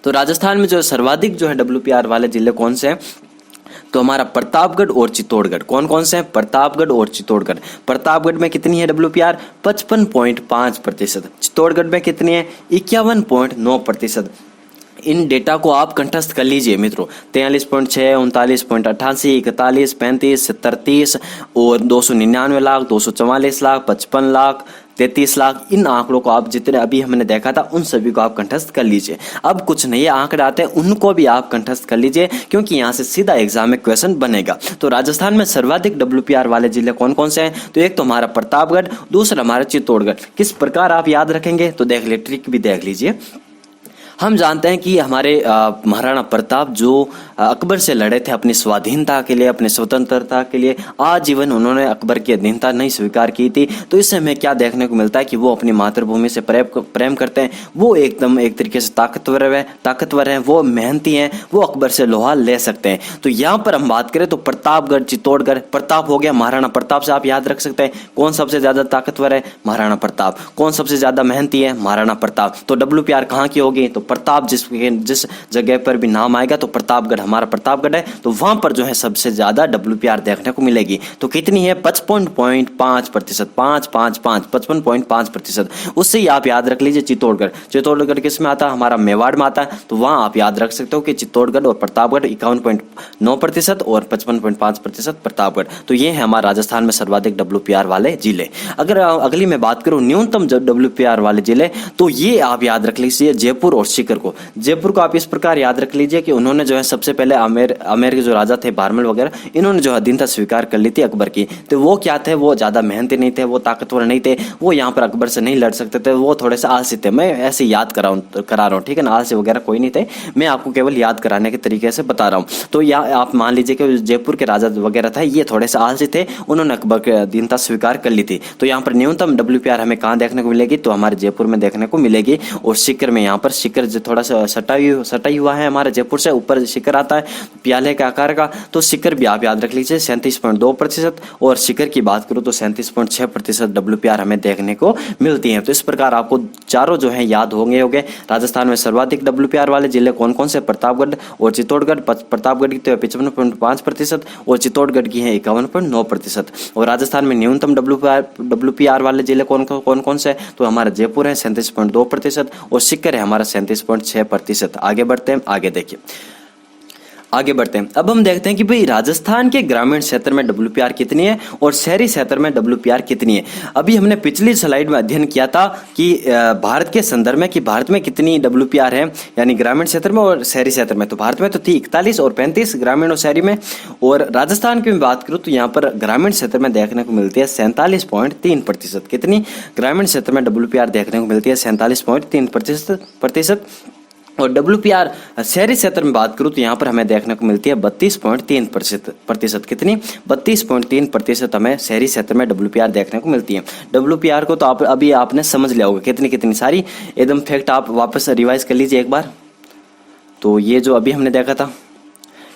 तो राजस्थान में जो सर्वाधिक जो है WPR वाले जिले कौन से हैं, तो हमारा प्रतापगढ़ और चित्तौड़गढ़। कौन कौन से हैं, प्रतापगढ़ और चित्तौड़गढ़। प्रतापगढ़ में कितनी है WPR, 55.5%। चित्तौड़गढ़ में कितनी है, 51.9%। इन डेटा को आप कंठस्थ कर लीजिए मित्रों, 43.6, 39.88, 41, 35, 33 और 299 लाख, 244 लाख, 55 लाख, 33 लाख। इन आंकड़ों को आप जितने अभी हमने देखा था उन सभी को आप कंठस्थ कर लीजिए। अब कुछ नए आंकड़े आते हैं उनको भी आप कंठस्थ कर लीजिए, क्योंकि यहाँ से सीधा एग्जाम में क्वेश्चन बनेगा। तो राजस्थान में सर्वाधिक WPR वाले जिले कौन कौन से हैं, तो एक तो हमारा प्रतापगढ़, दूसरा हमारा चित्तौड़गढ़। किस प्रकार आप याद रखेंगे, तो देख लीजिए, ट्रिक भी देख लीजिए। हम जानते हैं कि हमारे महाराणा प्रताप जो अकबर से लड़े थे अपनी स्वाधीनता के लिए, अपनी स्वतंत्रता के लिए, आजीवन उन्होंने अकबर की अधीनता नहीं स्वीकार की थी। तो इससे हमें क्या देखने को मिलता है कि वो अपनी मातृभूमि से प्रेम करते हैं, वो एकदम एक तरीके से ताकतवर हैं, वो मेहनती हैं, वो अकबर से लोहा ले सकते हैं। तो यहाँ पर हम बात करें तो प्रतापगढ़, चित्तौड़गढ़, प्रताप हो गया, महाराणा प्रताप से आप याद रख सकते हैं कौन सबसे ज्यादा ताकतवर है, महाराणा प्रताप। कौन सबसे ज्यादा मेहनती है, महाराणा प्रताप। तो WPR कहाँ की होगी, तो प्रताप जिस जगह पर भी नाम आएगा तो प्रतापगढ़, हमारा प्रतापगढ़ है, तो वहां पर जो है सबसे ज्यादा WPR देखने को मिलेगी। तो कितनी है, 55.5%, 55.5%। उससे ही आप याद रख लीजिए चित्तौड़गढ़ किस में आता है, हमारा मेवाड़ में आता है। तो वहां आप याद रख सकते हो कि चित्तौड़गढ़ और प्रतापगढ़ 51.9% और 55.5% प्रतापगढ़। तो ये है हमारा राजस्थान में सर्वाधिक WPR वाले जिले। अगर अगली मैं बात करूं न्यूनतम WPR वाले जिले, तो ये आप याद रख लीजिए जयपुर और सीकर को। जयपुर को आप इस प्रकार याद रख लीजिए कि उन्होंने जो है सबसे पहले आमेर के जो राजा थे भारमल वगैरह, इन्होंने जो अधीनता स्वीकार कर ली थी अकबर की। तो वो क्या थे, वो ज़्यादा मेहनती नहीं थे, वो ताकतवर नहीं थे, वो यहाँ पर अकबर से नहीं लड़ सकते थे, वो थोड़े से आलसी थे। मैं ऐसे याद करा रहा हूँ, ठीक है ना, आलसी वगैरह कोई नहीं थे, मैं आपको केवल याद कराने के तरीके से बता रहा हूँ। तो यहाँ आप मान लीजिए कि जयपुर के राजा वगैरह था, ये थोड़े से आलसी थे, उन्होंने अकबर की अधीनता स्वीकार कर ली थी। तो यहाँ पर न्यूनतम WPR हमें कहाँ देखने को मिलेगी, तो हमारे जयपुर में देखने को मिलेगी। और सीकर में, यहाँ पर सीकर जो थोड़ा सा सटाई हुआ है हमारे जयपुर से, ऊपर सीकर आता है प्याले के आकार का, तो सीकर भी आप याद रख लीजिए 37.2%। और सीकर की बात करूँ तो 37.6% WPR हमें देखने को मिलती है। तो इस प्रकार आपको चारों जो है याद होंगे। राजस्थान में सर्वाधिक WPR वाले जिले कौन कौन से, प्रतापगढ़ और चित्तौड़गढ़। प्रतापगढ़ की तो 55.5% और चित्तौड़गढ़ की है 51.9%। और राजस्थान में न्यूनतम WPR वाले जिले कौन कौन से, तो हमारा जयपुर है 37.2% और सीकर है हमारा 37.6%। आगे बढ़ते हैं, आगे बढ़ते हैं। अब हम देखते हैं कि भाई राजस्थान के ग्रामीण क्षेत्र में WPR कितनी है और शहरी क्षेत्र में WPR कितनी है। अभी हमने पिछली स्लाइड में अध्ययन किया था कि भारत के संदर्भ में कि भारत में कितनी WPR है, यानी ग्रामीण क्षेत्र में और शहरी क्षेत्र में। तो भारत में तो थी 41 और 35 ग्रामीण और शहरी में। और राजस्थान की मैं बात करूँ तो यहाँ पर ग्रामीण क्षेत्र में देखने को मिलती है 47.3%। कितनी ग्रामीण क्षेत्र में WPR देखने को मिलती है 47.3%। और WPR शहरी क्षेत्र में बात करूँ तो यहाँ पर हमें देखने को मिलती है 32.3%। कितनी 32.3% हमें शहरी क्षेत्र में WPR देखने को मिलती है। WPR को तो आप अभी आपने समझ लिया होगा कितनी सारी एकदम फैक्ट, आप वापस रिवाइज कर लीजिए एक बार। तो ये जो अभी हमने देखा था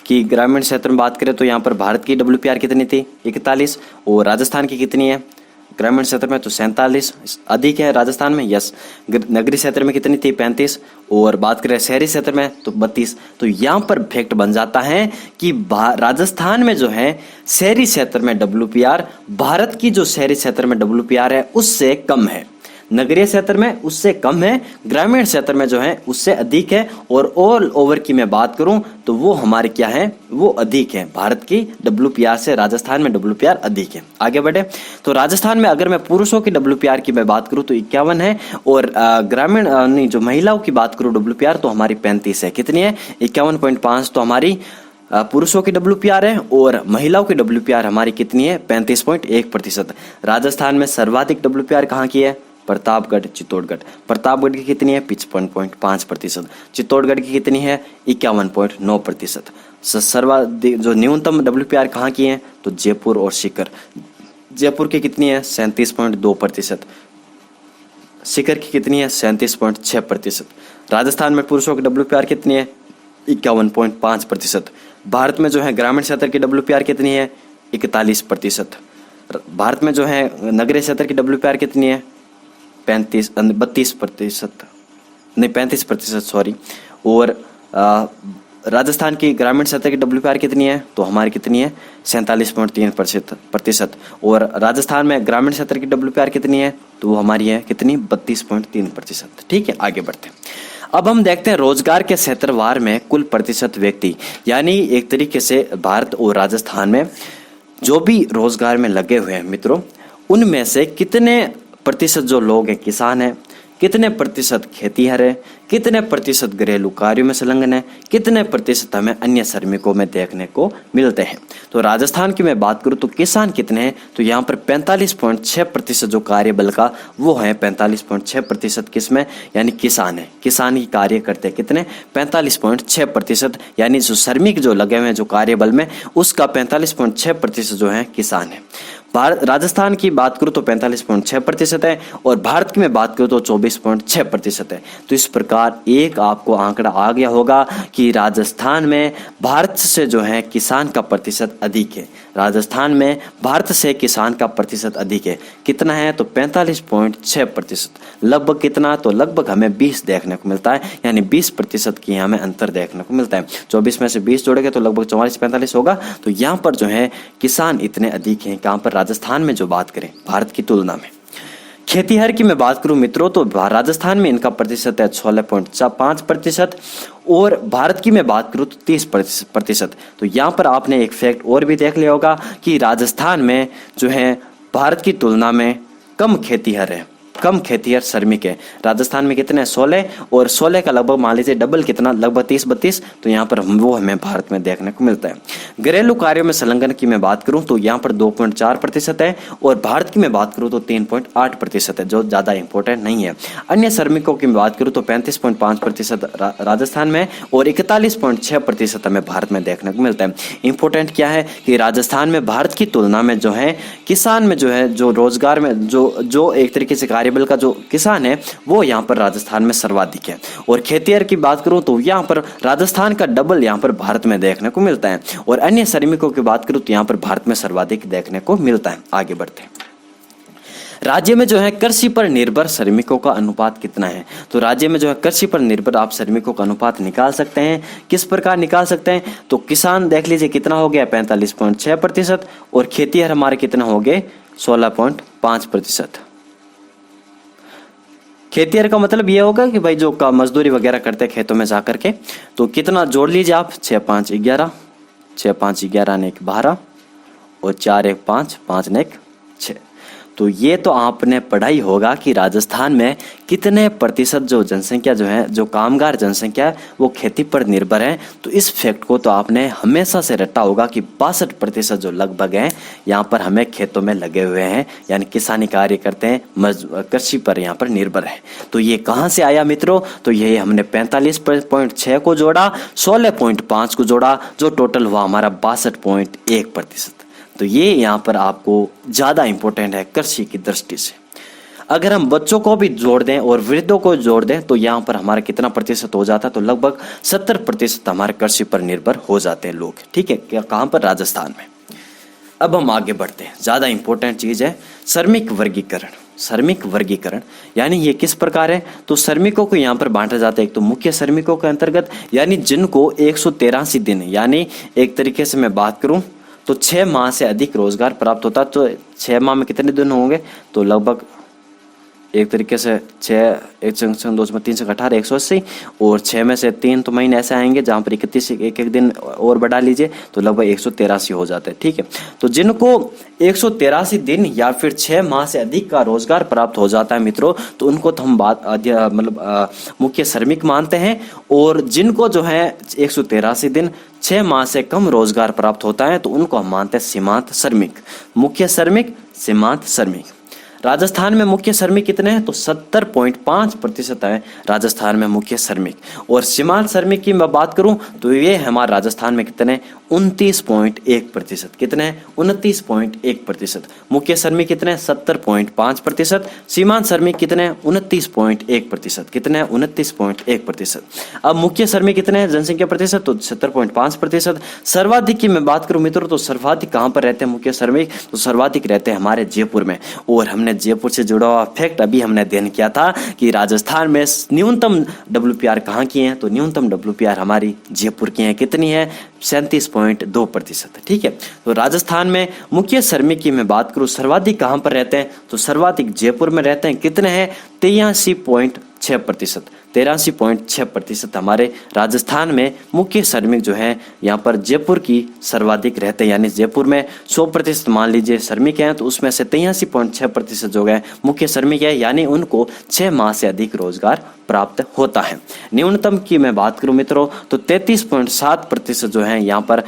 कि ग्रामीण क्षेत्र में बात करें तो यहाँ पर भारत की WPR कितनी थी 41 और राजस्थान की कितनी है ग्रामीण क्षेत्र में, तो 47 अधिक है राजस्थान में। यस, नगरीय क्षेत्र में कितनी थी 35 और बात करें शहरी क्षेत्र में तो 32। तो यहाँ पर फैक्ट बन जाता है कि राजस्थान में जो है शहरी क्षेत्र में WPR भारत की जो शहरी क्षेत्र में WPR है उससे कम है, नगरीय क्षेत्र में उससे कम है, ग्रामीण क्षेत्र में जो है उससे अधिक है। और ऑल ओवर की मैं बात करूं तो वो हमारी क्या है, वो अधिक है। भारत की WPR से राजस्थान में WPR अधिक है। आगे बढ़े तो राजस्थान में अगर मैं पुरुषों की WPR की मैं बात करूं तो 51 है और ग्रामीण नहीं जो महिलाओं की बात करूं WPR तो हमारी 35 है। कितनी है 51.5 तो हमारी पुरुषों की WPR है और महिलाओं की WPR हमारी कितनी है 35.1%। राजस्थान में सर्वाधिक WPR कहाँ की है, प्रतापगढ़ चित्तौड़गढ़। प्रतापगढ़ की कितनी है 55.5%। चित्तौड़गढ़ की कितनी है 51.9%। सर्वाधिक जो न्यूनतम WPR कहाँ की है तो जयपुर और सीकर। जयपुर की कितनी है 37.2%। सीकर की कितनी है 37.6%। राजस्थान में पुरुषों की WPR कितनी है 51.5%। भारत में जो है ग्रामीण क्षेत्र की WPR कितनी है 41%। भारत में जो है नगरीय क्षेत्र की WPR कितनी है 35% सॉरी। और राजस्थान की ग्रामीण क्षेत्र की WPR कितनी है तो हमारी कितनी है 47.3%। और राजस्थान में ग्रामीण क्षेत्र की WPR कितनी है तो वो हमारी है कितनी 32.3%। ठीक है, आगे बढ़ते हैं। अब हम देखते हैं रोजगार के क्षेत्रवार में कुल प्रतिशत व्यक्ति, यानी एक तरीके से भारत और राजस्थान में जो भी रोजगार में लगे हुए हैं मित्रों, उनमें से कितने प्रतिशत जो लोग हैं किसान हैं, कितने प्रतिशत खेतीहर है, कितने प्रतिशत घरेलू कार्यों में संलग्न है, कितने प्रतिशत हमें अन्य श्रमिकों में देखने को मिलते हैं। तो राजस्थान की मैं बात करूं तो किसान कितने हैं तो यहाँ पर 45.6% जो कार्यबल का वो है 45.6% किसमें, यानी किसान है। किसान ही कार्य करते हैं कितने 45.6%, यानी जो श्रमिक जो लगे हुए हैं जो कार्यबल में उसका 45.6% जो है किसान है। राजस्थान की बात करूं तो 45.6% है और भारत की मैं बात करूं तो 24.6% है। तो इस प्रकार एक आपको आंकड़ा आ गया होगा कि राजस्थान में भारत से जो है किसान का प्रतिशत अधिक है। राजस्थान में भारत से किसान का प्रतिशत अधिक है। कितना है तो 45.6%। लगभग कितना तो लगभग हमें 20 देखने को मिलता है, यानी 20% की हमें अंतर देखने को मिलता है। 24 में से 20 जोड़ेंगे तो लगभग 44-45 होगा। तो यहाँ पर जो है किसान इतने अधिक हैं कहाँ पर राजस्थान में जो बात करें भारत की तुलना में। खेतीहर की मैं बात करूं मित्रों तो राजस्थान में इनका प्रतिशत है 16.5% और भारत की मैं बात करूं तो 30%। तो यहाँ पर आपने एक फैक्ट और भी देख लिया होगा कि राजस्थान में जो है भारत की तुलना में कम खेतीहर है। कम खेतिहर श्रमिक है। राजस्थान में कितने 16, और 16 का लगभग मान लीजिए डबल कितना, लगभग 30-32, तो यहाँ पर वो हमें भारत में देखने को मिलता है। घरेलू कार्यों में संलग्न की मैं बात करूं तो यहाँ पर 2.4% है, और भारत की मैं बात करूं तो 3.8% है, जो ज़्यादा इंपॉर्टेंट नहीं है। अन्य श्रमिकों की मैं बात करूं तो 35.5% राजस्थान में, और 41.6% हमें भारत में देखने को मिलता है। इंपॉर्टेंट क्या है कि राजस्थान में भारत की तुलना में जो है किसान में जो है, जो रोजगार में जो एक तरीके से कार्यबल का जो किसान है वो यहाँ पर राजस्थान में सर्वाधिक है। और खेतिहर की बात करूं तो यहाँ पर राजस्थान का डबल यहाँ पर भारत में देखने को मिलता है। और अन्य श्रमिकों की बात करूं तो यहाँ पर भारत में सर्वाधिक देखने को मिलता है। आगे बढ़ते हैं। राज्य में जो है कृषि पर निर्भर श्रमिकों का अनुपात कितना है? तो राज्य में जो है कृषि पर निर्भर आप श्रमिकों का अनुपात निकाल सकते हैं। किस प्रकार निकाल सकते हैं? तो किसान देख लीजिए कितना हो गया 45.6%, और खेतिहर हमारे कितना हो गए 16.5%। खेतिहर का मतलब ये होगा कि भाई जो का मजदूरी वगैरह करते हैं खेतों में जाकर के, तो कितना जोड़ लीजिए आप 6 5 11, 6 5 11 ने 1 12, और 4 1 5, 5 ने 1 6। तो ये तो आपने पढ़ाई होगा कि राजस्थान में कितने प्रतिशत जो जनसंख्या जो है, जो कामगार जनसंख्या है वो खेती पर निर्भर है। तो इस फैक्ट को तो आपने हमेशा से रटा होगा कि 62% जो लगभग हैं यहाँ पर हमें खेतों में लगे हुए हैं, यानी किसानी कार्य करते हैं, कृषि पर यहाँ पर निर्भर है। तो ये कहाँ से आया मित्रों? तो ये हमने 45.6 को जोड़ा, 16.5 को जोड़ा, जो टोटल हुआ हमारा 62.1%। तो ये यहाँ पर आपको ज़्यादा इंपॉर्टेंट है कृषि की दृष्टि से। अगर हम बच्चों को भी जोड़ दें और वृद्धों को जोड़ दें तो यहाँ पर हमारा कितना प्रतिशत हो जाता है? तो लगभग 70% हमारे कृषि पर निर्भर हो जाते हैं लोग। ठीक है, क्या कहाँ पर? राजस्थान में। अब हम आगे बढ़ते हैं। ज़्यादा इंपॉर्टेंट चीज़ है श्रमिक वर्गीकरण। श्रमिक वर्गीकरण यानी ये किस प्रकार है? तो श्रमिकों को यहाँ पर बांटा जाता है एक तो मुख्य श्रमिकों के अंतर्गत, यानी जिनको 183 दिन, यानी एक तरीके से मैं बात करूँ तो 6 माह से अधिक रोजगार प्राप्त होता। तो 6 माह में कितने दिन होंगे? तो लगभग एक तरीके से 6 1 2 3 18 180, और 6 में से 3 तो महीने ऐसे आएंगे जहाँ पर 31 एक दिन और बढ़ा लीजिए तो लगभग 183 हो जाते हैं। ठीक है, तो जिनको 183 दिन या फिर 6 माह से अधिक का रोजगार प्राप्त हो जाता है मित्रों, तो उनको तो हम मतलब मुख्य श्रमिक मानते हैं। और जिनको जो है 183 दिन 6 माह से कम रोजगार प्राप्त होता है तो उनको हम मानते हैं सीमांत श्रमिक। मुख्य श्रमिक, सीमांत श्रमिक। राजस्थान में मुख्य श्रमिक कितने हैं? तो 70.5% है राजस्थान में मुख्य श्रमिक। और सीमांत श्रमिक की मैं बात करूं तो ये हमारे राजस्थान में कितने? 29.1%। कितने? 29.1%। मुख्य श्रमिक कितने? 70.5%। सीमांत श्रमिक कितने? 29.1%। कितने? 29.1%। अब मुख्य श्रमिक कितने हैं जनसंख्या प्रतिशत? तो 70.5%। सर्वाधिक की मैं बात करूं मित्रों तो सर्वाधिक कहां पर रहते हैं मुख्य श्रमिक? तो सर्वाधिक रहते हैं हमारे जयपुर में। और हमने जयपुर से जुड़ा हुआ फैक्ट अभी हमने अध्ययन किया था कि राजस्थान में न्यूनतम WPR कहाँ की है? तो न्यूनतम WPR हमारी जयपुर की है। कितनी है? 37.2%। ठीक है, तो राजस्थान में मुख्य श्रमिक की मैं बात करूं सर्वाधिक कहां पर रहते हैं? तो सर्वाधिक जयपुर में रहते हैं। कितने हैं? 83.6%। 83.6% हमारे राजस्थान में मुख्य श्रमिक जो है यहाँ पर जयपुर की सर्वाधिक रहते हैं। यानी जयपुर में 100% मान लीजिए श्रमिक हैं, तो उसमें से 83.6% जो है मुख्य श्रमिक है, यानी उनको 6 माह से अधिक रोजगार प्राप्त होता है। न्यूनतम की मैं बात करूं मित्रों तो 33.7% जो है यहाँ पर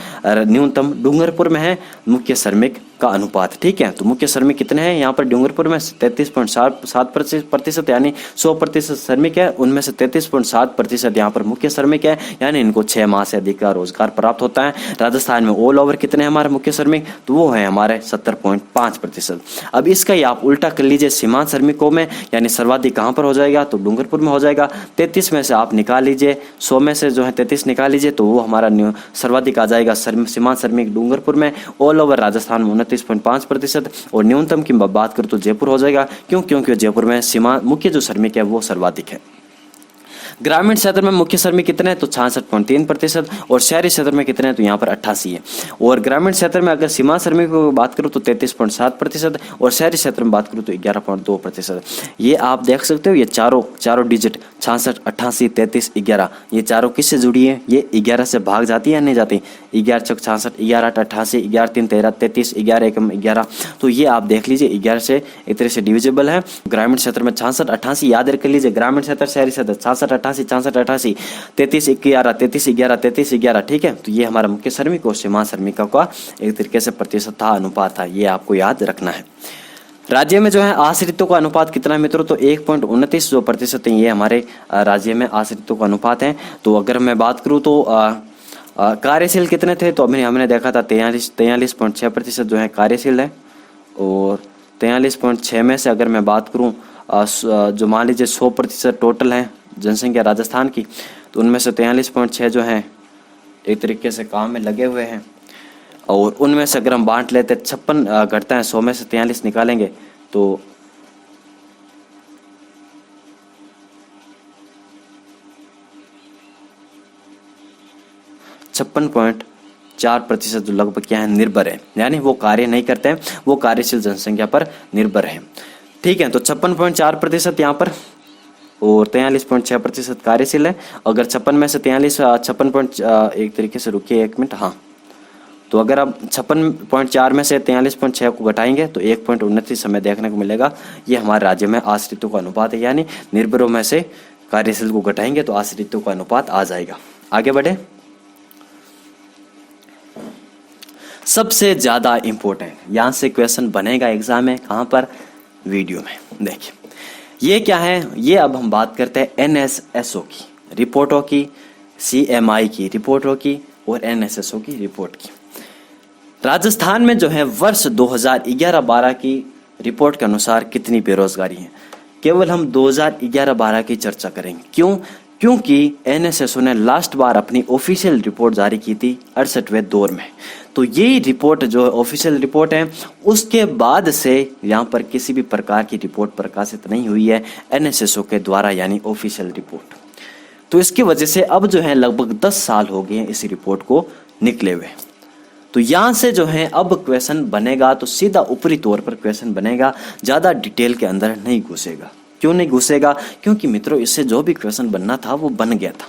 न्यूनतम डूंगरपुर में है मुख्य श्रमिक का अनुपात। ठीक है, तो मुख्य श्रमिक कितने हैं यहाँ पर डूंगरपुर में? 33.7%, यानी 100% श्रमिक है, उनमें से 33.7% यहाँ पर मुख्य श्रमिक है, यानी इनको 6 माह से अधिक का रोजगार प्राप्त होता है। राजस्थान में ऑल ओवर कितने हैं हमारे मुख्य श्रमिक? तो वो है हमारे 70.5%। अब इसका ही आप उल्टा कर लीजिए सीमांत श्रमिकों में, यानी सर्वाधिक कहाँ पर हो जाएगा? तो डूंगरपुर में हो जाएगा। 33 में से आप निकाल लीजिए, 100 में से जो है 33 निकाल लीजिए, तो वो हमारा सर्वाधिक आ जाएगा सीमांत श्रमिक डूंगरपुर में। ऑल ओवर राजस्थान में 29.5%। और न्यूनतम की बात करूँ तो जयपुर हो जाएगा। क्यों? क्योंकि जयपुर में सीमा मुख्य जो श्रमिक है वो सर्वाधिक है। ग्रामीण क्षेत्र में मुख्य श्रमिक कितने हैं तो 66.3%, और शहरी क्षेत्र में कितने हैं तो यहाँ पर 88 है। और ग्रामीण क्षेत्र में अगर सीमा श्रमिकों की बात करूँ तो 33.7%, और शहरी क्षेत्र में बात करूँ तो 11.2%। ये आप देख सकते हो, ये चारों डिजिट 66, 88, 33, 11, ये चारों किससे जुड़ी है, ये 11 से भाग जाती है या नहीं जाती, 11 चौक 66, 11 8 88, 11 3 13, 33, 11 1 11, तो ये आप देख लीजिए 11 से एक तरह से डिविजिबल है। ग्रामीण क्षेत्र में 66 88 याद रख लीजिए, ग्रामीण क्षेत्र शहरी क्षेत्र 66 88 66 88, 33 11 33 11 33 11, ठीक है। तो ये हमारा मुख्य श्रमिक और सीमा श्रमिकों का एक तरीके से प्रतिशत था, अनुपात था, ये आपको याद रखना है। राज्य में जो है आश्रितों का अनुपात कितना है मित्रों तो 1.29 जो प्रतिशत है, ये हमारे राज्य में आश्रितों का अनुपात है। तो अगर मैं बात करूँ तो कार्यशील कितने थे तो अभी हमने देखा था 43.6% जो है कार्यशील है, और 43.6 में से अगर मैं बात करूं जो मान लीजिए 100% टोटल है जनसंख्या राजस्थान की, तो उनमें से 43.6 जो है एक तरीके से काम में लगे हुए हैं, और उनमें से अगर हम बांट लेते 56 घटता है 100 में से 43 निकालेंगे तो 56.4% जो लगभग क्या है निर्भर है, यानी वो कार्य नहीं करते हैं, वो कार्यशील जनसंख्या पर निर्भर है, ठीक है। तो 56.4% यहाँ पर, और 43.6% कार्यशील है। अगर 56 में से 43 एक तरीके से रुकिए 1 मिनट, हाँ, तो अगर आप 56.4 में से 43.6 को घटाएंगे तो 1.29 हमें देखने को मिलेगा। ये हमारे राज्य में आश्रितों का अनुपात है, यानी निर्भरों में से कार्यशील को घटाएंगे तो आश्रितों का अनुपात आ जाएगा। आगे बढ़े, सबसे ज्यादा इंपॉर्टेंट यहां से क्वेश्चन बनेगा एग्जाम में, कहां पर, वीडियो में। देखिए ये क्या है, ये अब हम बात करते हैं एनएसएसओ की रिपोर्टों की, सीएमआई की रिपोर्टों की, और एनएसएसओ की रिपोर्ट की। राजस्थान में जो है वर्ष 2011-12 की रिपोर्ट के अनुसार कितनी बेरोजगारी है, केवल हम 2011-12 की चर्चा करेंगे। क्यों? क्योंकि एनएसएसओ ने लास्ट बार अपनी ऑफिशियल रिपोर्ट जारी की थी 68वें दौर में, तो ये रिपोर्ट जो ऑफिशियल रिपोर्ट है उसके बाद से यहाँ पर किसी भी प्रकार की रिपोर्ट प्रकाशित नहीं हुई है एनएसएसओ के द्वारा, यानी ऑफिशियल रिपोर्ट। तो इसकी वजह से अब जो है लगभग 10 साल हो गए हैं इस रिपोर्ट को निकले हुए। तो यहाँ से जो है अब क्वेश्चन बनेगा तो सीधा ऊपरी तौर पर क्वेश्चन बनेगा, ज्यादा डिटेल के अंदर नहीं घुसेगा। क्यों नहीं घुसेगा? क्योंकि मित्रों इससे जो भी क्वेश्चन बनना था वो बन गया था।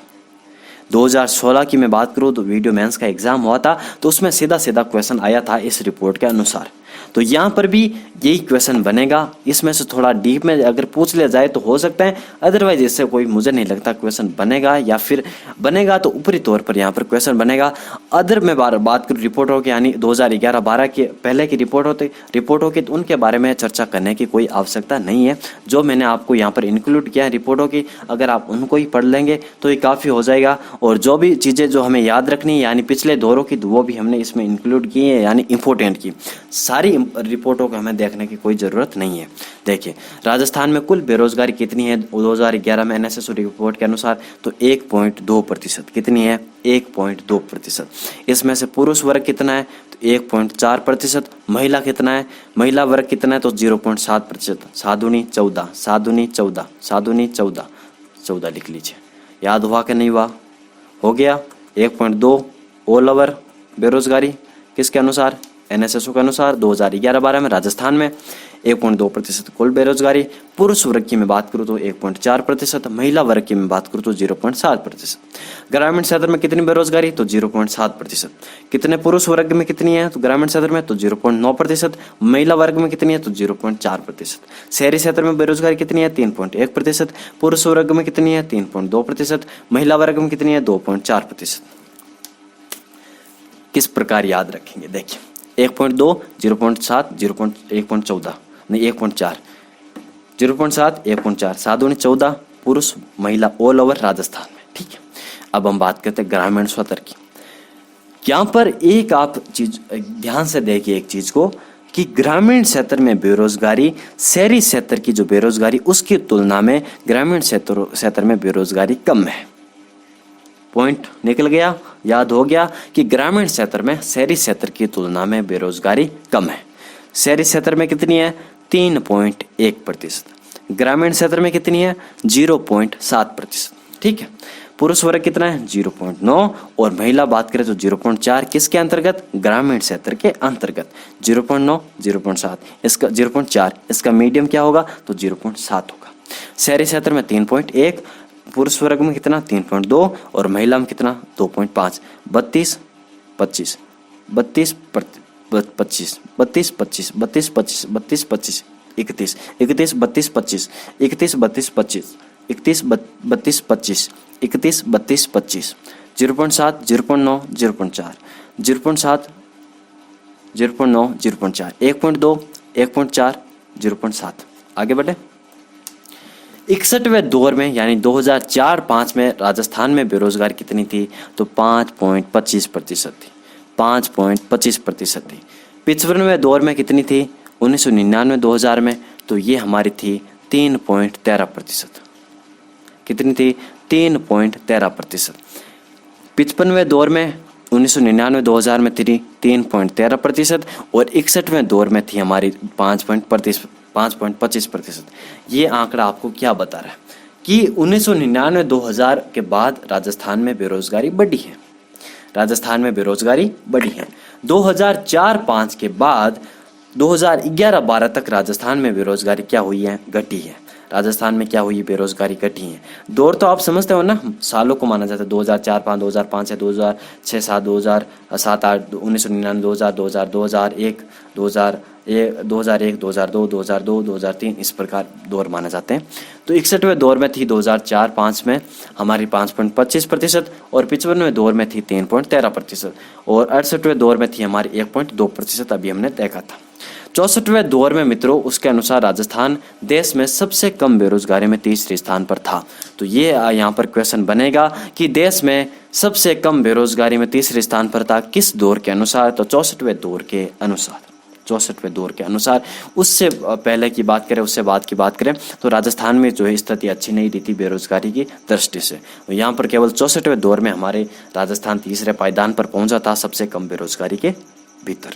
2016 की मैं बात करूं तो वीडियो मेंस का एग्जाम हुआ था, तो उसमें सीधा सीधा क्वेश्चन आया था इस रिपोर्ट के अनुसार। तो यहाँ पर भी यही क्वेश्चन बनेगा, इसमें से थोड़ा डीप में अगर पूछ लिया जाए तो हो सकता है, अदरवाइज इससे कोई मुझे नहीं लगता क्वेश्चन बनेगा, या फिर बनेगा तो ऊपरी तौर पर यहाँ पर क्वेश्चन बनेगा। अदर में बात करूँ रिपोर्टों की, यानी 2011-12 के पहले की रिपोर्टों की, तो उनके बारे में चर्चा करने की कोई आवश्यकता नहीं है। जो मैंने आपको यहाँ पर इंक्लूड किया है रिपोर्टों की, अगर आप उनको ही पढ़ लेंगे तो ये काफ़ी हो जाएगा। और जो भी चीज़ें जो हमें याद रखनी है, यानी पिछले दौरों की, वो भी हमने इसमें इंक्लूड की है, यानी इंपॉर्टेंट की। सारी रिपोर्टों को हमें देखने की कोई ज़रूरत नहीं है। देखिए राजस्थान में कुल बेरोजगारी कितनी है 2011 में एनएसएसओ रिपोर्ट के अनुसार, तो 1.2%। कितनी है? 1.2%। इसमें से पुरुष वर्ग कितना है तो 1.4%। महिला कितना है? महिला वर्ग कितना है तो 0.7%। साधुनी 14, साधुनी 14, साधुनी 14, 14 लिख लीजिए। याद हुआ कि नहीं हुआ? हो गया। 1.2 ऑल ओवर बेरोजगारी किसके अनुसार? एनएसएसओ के अनुसार 2011-12 में राजस्थान में 1.2% कुल बेरोजगारी। पुरुष वर्ग की मैं बात करूँ तो 1.4%, महिला वर्ग की मैं बात करूँ तो 0.7%। ग्रामीण क्षेत्र में कितनी बेरोजगारी तो 0.7%। कितने पुरुष वर्ग में कितनी है तो ग्रामीण क्षेत्र में तो 0.9%, महिला वर्ग में कितनी है तो 0.4%। शहरी क्षेत्र में बेरोजगारी कितनी है 3.1%, पुरुष वर्ग में कितनी है 3.2%, महिला वर्ग में कितनी है 2.4%। किस प्रकार याद रखेंगे? देखिए 1.2, 0.7, 1.14 नहीं 1.4, 0.7, 1.4, साधुनी 14, पुरुष महिला ऑल ओवर राजस्थान में। ठीक है, अब हम बात करते हैं ग्रामीण क्षेत्र की। यहाँ पर एक आप चीज ध्यान से देखिए एक चीज को, कि ग्रामीण क्षेत्र में बेरोजगारी शहरी क्षेत्र की जो बेरोजगारी उसकी तुलना में ग्रामीण क्षेत्र में बेरोजगारी कम है। पॉइंट निकल गया, याद हो गया कि ग्रामीण क्षेत्र में शहरी क्षेत्र की तुलना में बेरोजगारी कम है। शहरी क्षेत्र में कितनी है 3.1%, ग्रामीण क्षेत्र में कितनी है 0.7%। ठीक है। पुरुष वर्ग कितना है 0.9 और महिला बात करें तो 0.4 किसके अंतर्गत, ग्रामीण क्षेत्र के अंतर्गत। 0.9 0.7 इसका 0.4 इसका मीडियम क्या होगा तो 0.7 होगा। शहरी क्षेत्र में 3.1, पुरुष वर्ग में कितना 3.2 और महिला में कितना 2.5। 32 25 32 25 32 25 32 25 32 25 31 31 32 25 31 32 25 31 32 25 31 32 25 0.7 0.9 0.4 0.7 0.9 0.4 1.2 1.4 0.7। आगे बढ़े। 61वें दौर में यानी 2004-5 में राजस्थान में बेरोजगारी कितनी थी तो 5.25% थी, 5.25% थी। 55वें दौर में कितनी थी 1999-2000 में तो ये हमारी थी 3.13%। कितनी थी 3.13%। 55वें दौर में 1999-2000 में थी 3.13% और 61वें दौर में थी हमारी 5.25%। ये आंकड़ा आपको क्या बता रहा है कि 1999-2000 के बाद राजस्थान में बेरोजगारी बढ़ी है, राजस्थान में बेरोजगारी बढ़ी है। 2004-5 के बाद 2011-12 तक राजस्थान में बेरोजगारी क्या हुई है, घटी है। राजस्थान में क्या हुई, बेरोजगारी घटी है। दौर तो आप समझते हो ना, सालों को माना जाता है 2004-5 2005 से 2006-7 2007-8 1999 2000 2001 2002 2003 इस प्रकार दौर माने जाते हैं। तो 61वें दौर में थी 2004-5 में हमारी 5.25% और 55वें दौर में थी 3.13% और 68वें दौर में थी हमारी 1.2%। अभी हमने देखा था। 64वें दौर में मित्रों उसके अनुसार राजस्थान देश में सबसे कम बेरोजगारी में तीसरे स्थान पर था। तो ये यहाँ पर क्वेश्चन बनेगा कि देश में सबसे कम बेरोजगारी में तीसरे स्थान पर था किस दौर के अनुसार, तो 64वें दौर के अनुसार। 64वें दौर के अनुसार। उससे पहले की बात करें, उससे बाद की बात करें तो राजस्थान में जो है स्थिति अच्छी नहीं रही थी बेरोजगारी की दृष्टि से। तो यहाँ पर केवल 64वें दौर में हमारे राजस्थान तीसरे पायदान पर पहुंचा था सबसे कम बेरोजगारी के भीतर।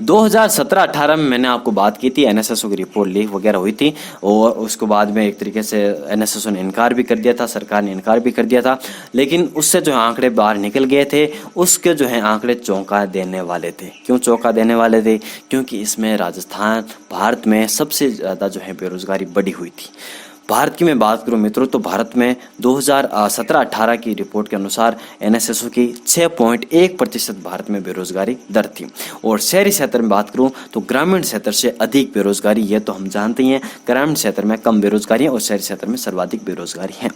2017-18 में मैंने आपको बात की थी, एनएसएसओ की रिपोर्ट लीक वगैरह हुई थी और उसको बाद में एक तरीके से एनएसएसओ ने इनकार भी कर दिया था, सरकार ने इनकार भी कर दिया था। लेकिन उससे जो आंकड़े बाहर निकल गए थे, उसके जो है आंकड़े चौंका देने वाले थे। क्यों चौंका देने वाले थे? क्योंकि इसमें राजस्थान भारत में सबसे ज़्यादा जो है बेरोजगारी बढ़ी हुई थी। भारत की मैं बात करूं मित्रों तो भारत में 2017-18 की रिपोर्ट के अनुसार एनएसएसओ की 6.1% भारत में बेरोजगारी दर थी। और शहरी क्षेत्र में बात करूं तो ग्रामीण क्षेत्र से अधिक बेरोजगारी, ये तो हम जानते ही हैं, ग्रामीण क्षेत्र में कम बेरोजगारी है और शहरी क्षेत्र में सर्वाधिक बेरोजगारी है।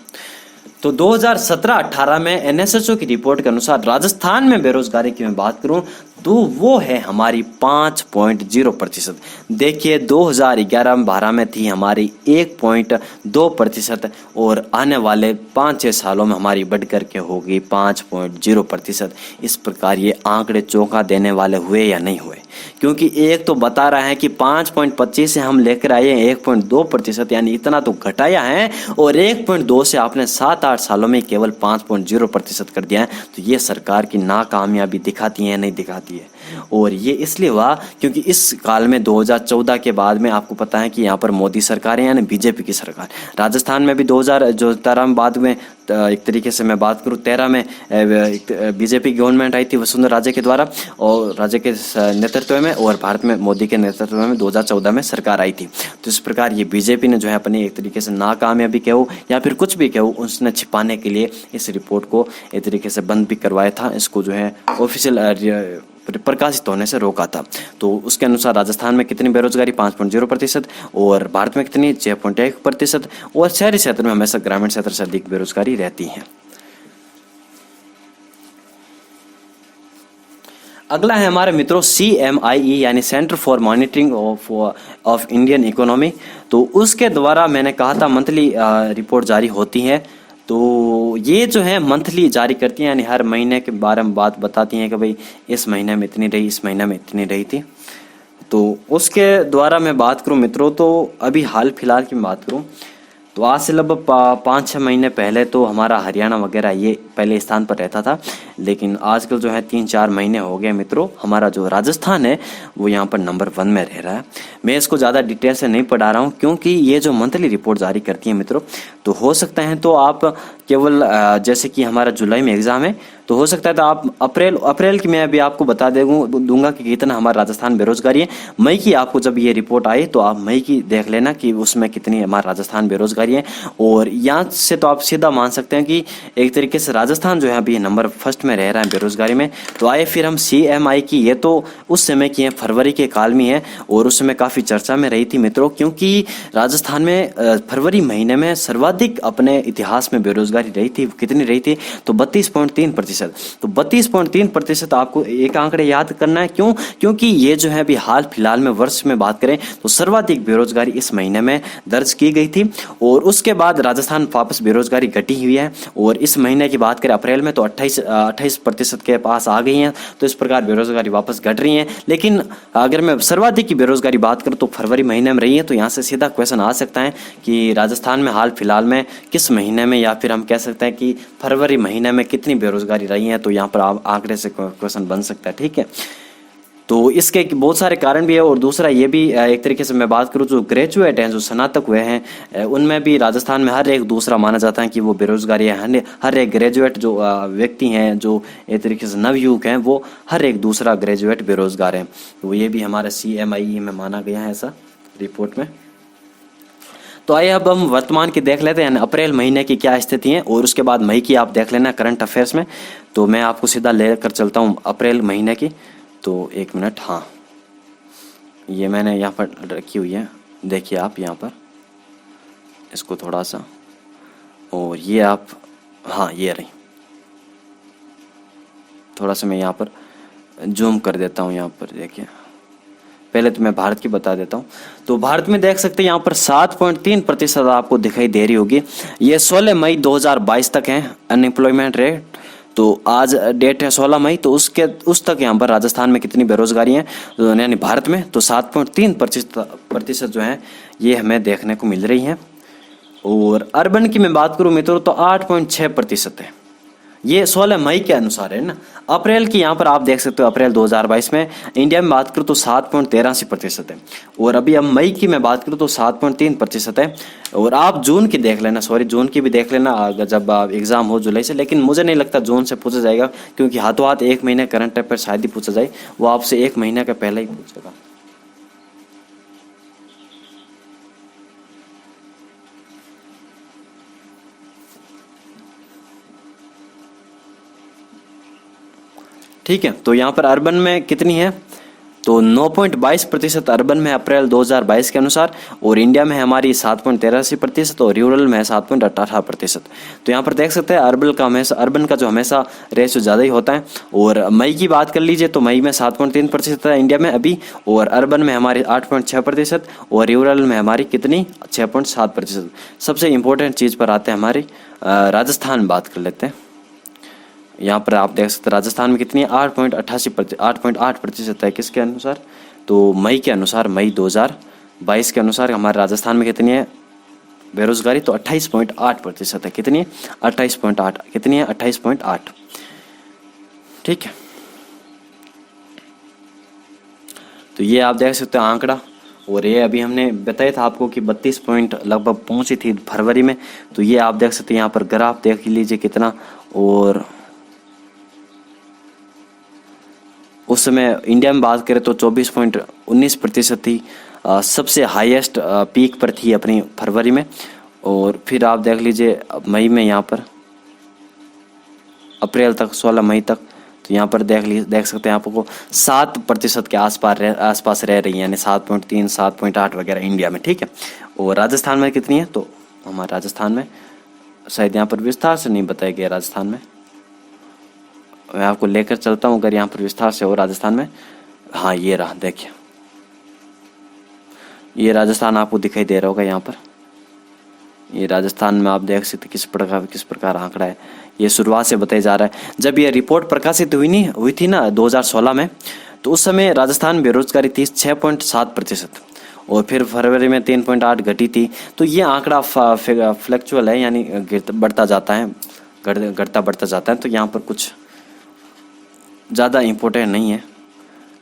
तो 2017-18 में एनएसएसओ की रिपोर्ट के अनुसार राजस्थान में बेरोजगारी की मैं बात करूं तो वो है हमारी 5.0%। देखिए 2011-12 में थी हमारी 1.2% और आने वाले 5-6 सालों में हमारी बढ़ कर के होगी 5.0%। इस प्रकार ये आंकड़े चौंका देने वाले हुए या नहीं हुए? क्योंकि एक तो बता रहा है कि 5.25 से हम लेकर आए हैं 1.2%, यानी इतना तो घटाया है, और 1.2 से आपने 7-8 सालों में केवल 5.0% कर दिया है। तो ये सरकार की नाकामयाबी दिखाती है, नहीं दिखाती है। और ये इसलिए हुआ क्योंकि इस काल में 2014 के बाद में आपको पता है कि यहाँ पर मोदी सरकार है, यानी बीजेपी की सरकार। राजस्थान में भी 2013 में बाद में एक तरीके से मैं बात करूँ 13 में बीजेपी गवर्नमेंट आई थी वसुंधरा राजे के द्वारा और राजे के नेतृत्व में, और भारत में मोदी के नेतृत्व में 2014 में सरकार आई थी। तो इस प्रकार ये बीजेपी ने जो है अपनी एक तरीके से नाकामयाबी कहो या फिर कुछ भी कहो, उसने छिपाने के लिए इस रिपोर्ट को एक तरीके से बंद भी करवाया था, इसको जो है ऑफिशियल प्रकाशित होने से रोका था। तो उसके अनुसार राजस्थान में कितनी बेरोजगारी 5.0% और भारत में कितनी 6.1% और शहरी क्षेत्र में हमेशा ग्रामीण क्षेत्र से अधिक बेरोजगारी रहती है। अगला है हमारे मित्रों CMIE यानी centre for monitoring of Indian economy. तो उसके द्वारा मैंने कहा था मंथली रिपोर्ट जारी होती है। तो ये जो है मंथली जारी करती हैं, यानी हर महीने के बारे में बात बताती हैं कि भाई इस महीने में इतनी रही, इस महीने में इतनी रही थी। तो उसके द्वारा मैं बात करूं मित्रों तो अभी हाल फिलहाल की बात करूं तो आज से लगभग 5-6 महीने पहले तो हमारा हरियाणा वगैरह ये पहले स्थान पर रहता था, लेकिन आजकल जो है 3-4 महीने हो गए मित्रों, हमारा जो राजस्थान है वो यहाँ पर नंबर 1 में रह रहा है। मैं इसको ज़्यादा डिटेल से नहीं पढ़ा रहा हूँ, क्योंकि ये जो मंथली रिपोर्ट जारी करती है मित्रों, तो हो सकता है तो आप केवल जैसे कि हमारा जुलाई में एग्ज़ाम है, तो हो सकता है तो आप अप्रैल की मैं अभी आपको बता दूंगा कि कितना हमारा राजस्थान बेरोजगारी है। मई की आपको जब ये रिपोर्ट आए तो आप मई की देख लेना कि उसमें कितनी हमारा राजस्थान बेरोजगारी है। और यहाँ से तो आप सीधा मान सकते हैं कि एक तरीके से राजस्थान जो है अभी नंबर 1 में रह रहा है बेरोजगारी में। तो आए फिर हम CMI की, ये तो उस समय की है, फरवरी के काल में है, और उस समय काफ़ी चर्चा में रही थी मित्रों, क्योंकि राजस्थान में फरवरी महीने में सर्वाधिक अपने इतिहास में बेरोजगारी रही थी। कितनी रही थी? तो 32.3%। तो 32.3% आपको एक आंकड़े याद करना है। क्यों? क्योंकि ये जो है अभी हाल फिलहाल में वर्ष में बात करें तो सर्वाधिक बेरोजगारी इस महीने में दर्ज की गई थी, और उसके बाद राजस्थान वापस बेरोजगारी घटी हुई है। और इस महीने की बात करें अप्रैल में तो 28% के पास आ गई हैं। तो इस प्रकार बेरोजगारी वापस घट रही है। लेकिन अगर मैं सर्वाधिक की बेरोजगारी बात करूं तो फरवरी महीने में रही है। तो यहाँ से सीधा क्वेश्चन आ सकता है कि राजस्थान में हाल फिलहाल में किस महीने में, या फिर हम कह सकते हैं कि फरवरी महीने में कितनी बेरोजगारी रही है। तो यहाँ पर आप आंकड़े से क्वेश्चन बन सकता है। ठीक है, तो इसके बहुत सारे कारण भी है। और दूसरा ये भी एक तरीके से मैं बात करूँ, जो ग्रेजुएट हैं, जो स्नातक हुए हैं, उनमें भी राजस्थान में हर एक दूसरा माना जाता है कि वो बेरोजगारी है। हर एक ग्रेजुएट जो व्यक्ति हैं, जो एक तरीके से नवयुवक हैं, वो हर एक दूसरा ग्रेजुएट बेरोजगार हैं। तो ये भी हमारे CMI में माना गया है ऐसा रिपोर्ट में। तो आइए अब हम वर्तमान की देख लेते हैं, यानी अप्रैल महीने की क्या स्थिति है, और उसके बाद मई की आप देख लेना करंट अफेयर्स में। तो मैं आपको सीधा लेकर चलता हूँ अप्रैल महीने की। तो एक मिनट, हाँ, ये मैंने यहाँ पर रखी हुई है, देखिए आप यहाँ पर इसको थोड़ा सा, और ये आप, हाँ ये रही, थोड़ा सा मैं यहाँ पर जूम कर देता हूँ। यहाँ पर देखिए, पहले तो मैं भारत की बता देता हूँ। तो भारत में देख सकते हैं यहाँ पर 7.3% आपको दिखाई दे रही होगी। ये 16 मई 2022 तक है अनएम्प्लॉयमेंट रेट। तो आज डेट है 16 मई, तो उस तक यहाँ पर राजस्थान में कितनी बेरोजगारी है, यानी भारत में, तो 7.3% जो है ये हमें देखने को मिल रही है। और अर्बन की मैं बात करूँ मित्रों तो 8.6% है। ये 16 मई के अनुसार है ना। अप्रैल की यहाँ पर आप देख सकते हो, अप्रैल 2022 में इंडिया में बात करूँ तो 7.83% है। और अभी अब मई की मैं बात करूँ तो 7.3% है। और आप जून की देख लेना, जून की भी देख लेना जब एग्जाम हो जुलाई से। लेकिन मुझे नहीं लगता जून से पूछा जाएगा, क्योंकि हाथों हाथ एक महीने करंट अफेयर शायद ही पूछा जाए, वो आपसे एक महीने का पहले ही पूछेगा। ठीक है, तो यहाँ पर अर्बन में कितनी है, तो 9.22% अर्बन में अप्रैल 2022 के अनुसार, और इंडिया में हमारी 7.83% और रूरल में 7.18%। तो यहाँ पर देख सकते हैं अर्बन का जो हमेशा रेशियो ज़्यादा ही होता है। और मई की बात कर लीजिए तो मई में 7.3% है इंडिया में अभी, और अर्बन में हमारी 8.6% और रूरल में हमारी कितनी 6.7%। सबसे इम्पोर्टेंट चीज़ पर आते हैं हमारी राजस्थान बात कर लेते हैं। यहाँ पर आप देख सकते हैं राजस्थान में कितनी है 8.8% है। किसके अनुसार, तो मई के अनुसार, मई 2022 के अनुसार हमारे राजस्थान में कितनी है बेरोजगारी, तो 28.8% है। कितनी है 28.8, कितनी है 28.8। ठीक है, तो ये आप देख सकते हैं आंकड़ा। और ये अभी हमने बताया था आपको कि 32 पॉइंट लगभग पहुंची थी फरवरी में। तो ये आप देख सकते हैं यहाँ पर ग्राफ देख लीजिए कितना, और उस समय इंडिया में बात करें तो 24.19% थी, सबसे हाईएस्ट पीक पर थी अपनी फरवरी में। और फिर आप देख लीजिए मई में यहाँ पर अप्रैल तक 16 मई तक, तो यहाँ पर देख सकते हैं आपको 7% के आसपास रह रही है, यानी 7.3 7.8 वगैरह इंडिया में। ठीक है, और राजस्थान में कितनी है, तो हमारे राजस्थान में शायद यहाँ पर विस्तार से नहीं बताया गया। राजस्थान में मैं आपको लेकर चलता हूँ अगर यहाँ पर विस्तार से हो राजस्थान में। हाँ ये रहा, देखिए ये राजस्थान आपको दिखाई दे रहा होगा यहाँ पर। ये राजस्थान में आप देख सकते किस प्रकार आंकड़ा है। ये शुरुआत से बताया जा रहा है। जब ये रिपोर्ट प्रकाशित हुई थी ना 2016 में, तो उस समय राजस्थान बेरोजगारी थी 6.7%, और फिर फरवरी में 3.8 घटी थी। तो ये आंकड़ा फ्लक्चुअल है, यानी बढ़ता जाता है, घटता बढ़ता जाता है। तो यहाँ पर कुछ ज़्यादा इम्पोर्टेंट नहीं है,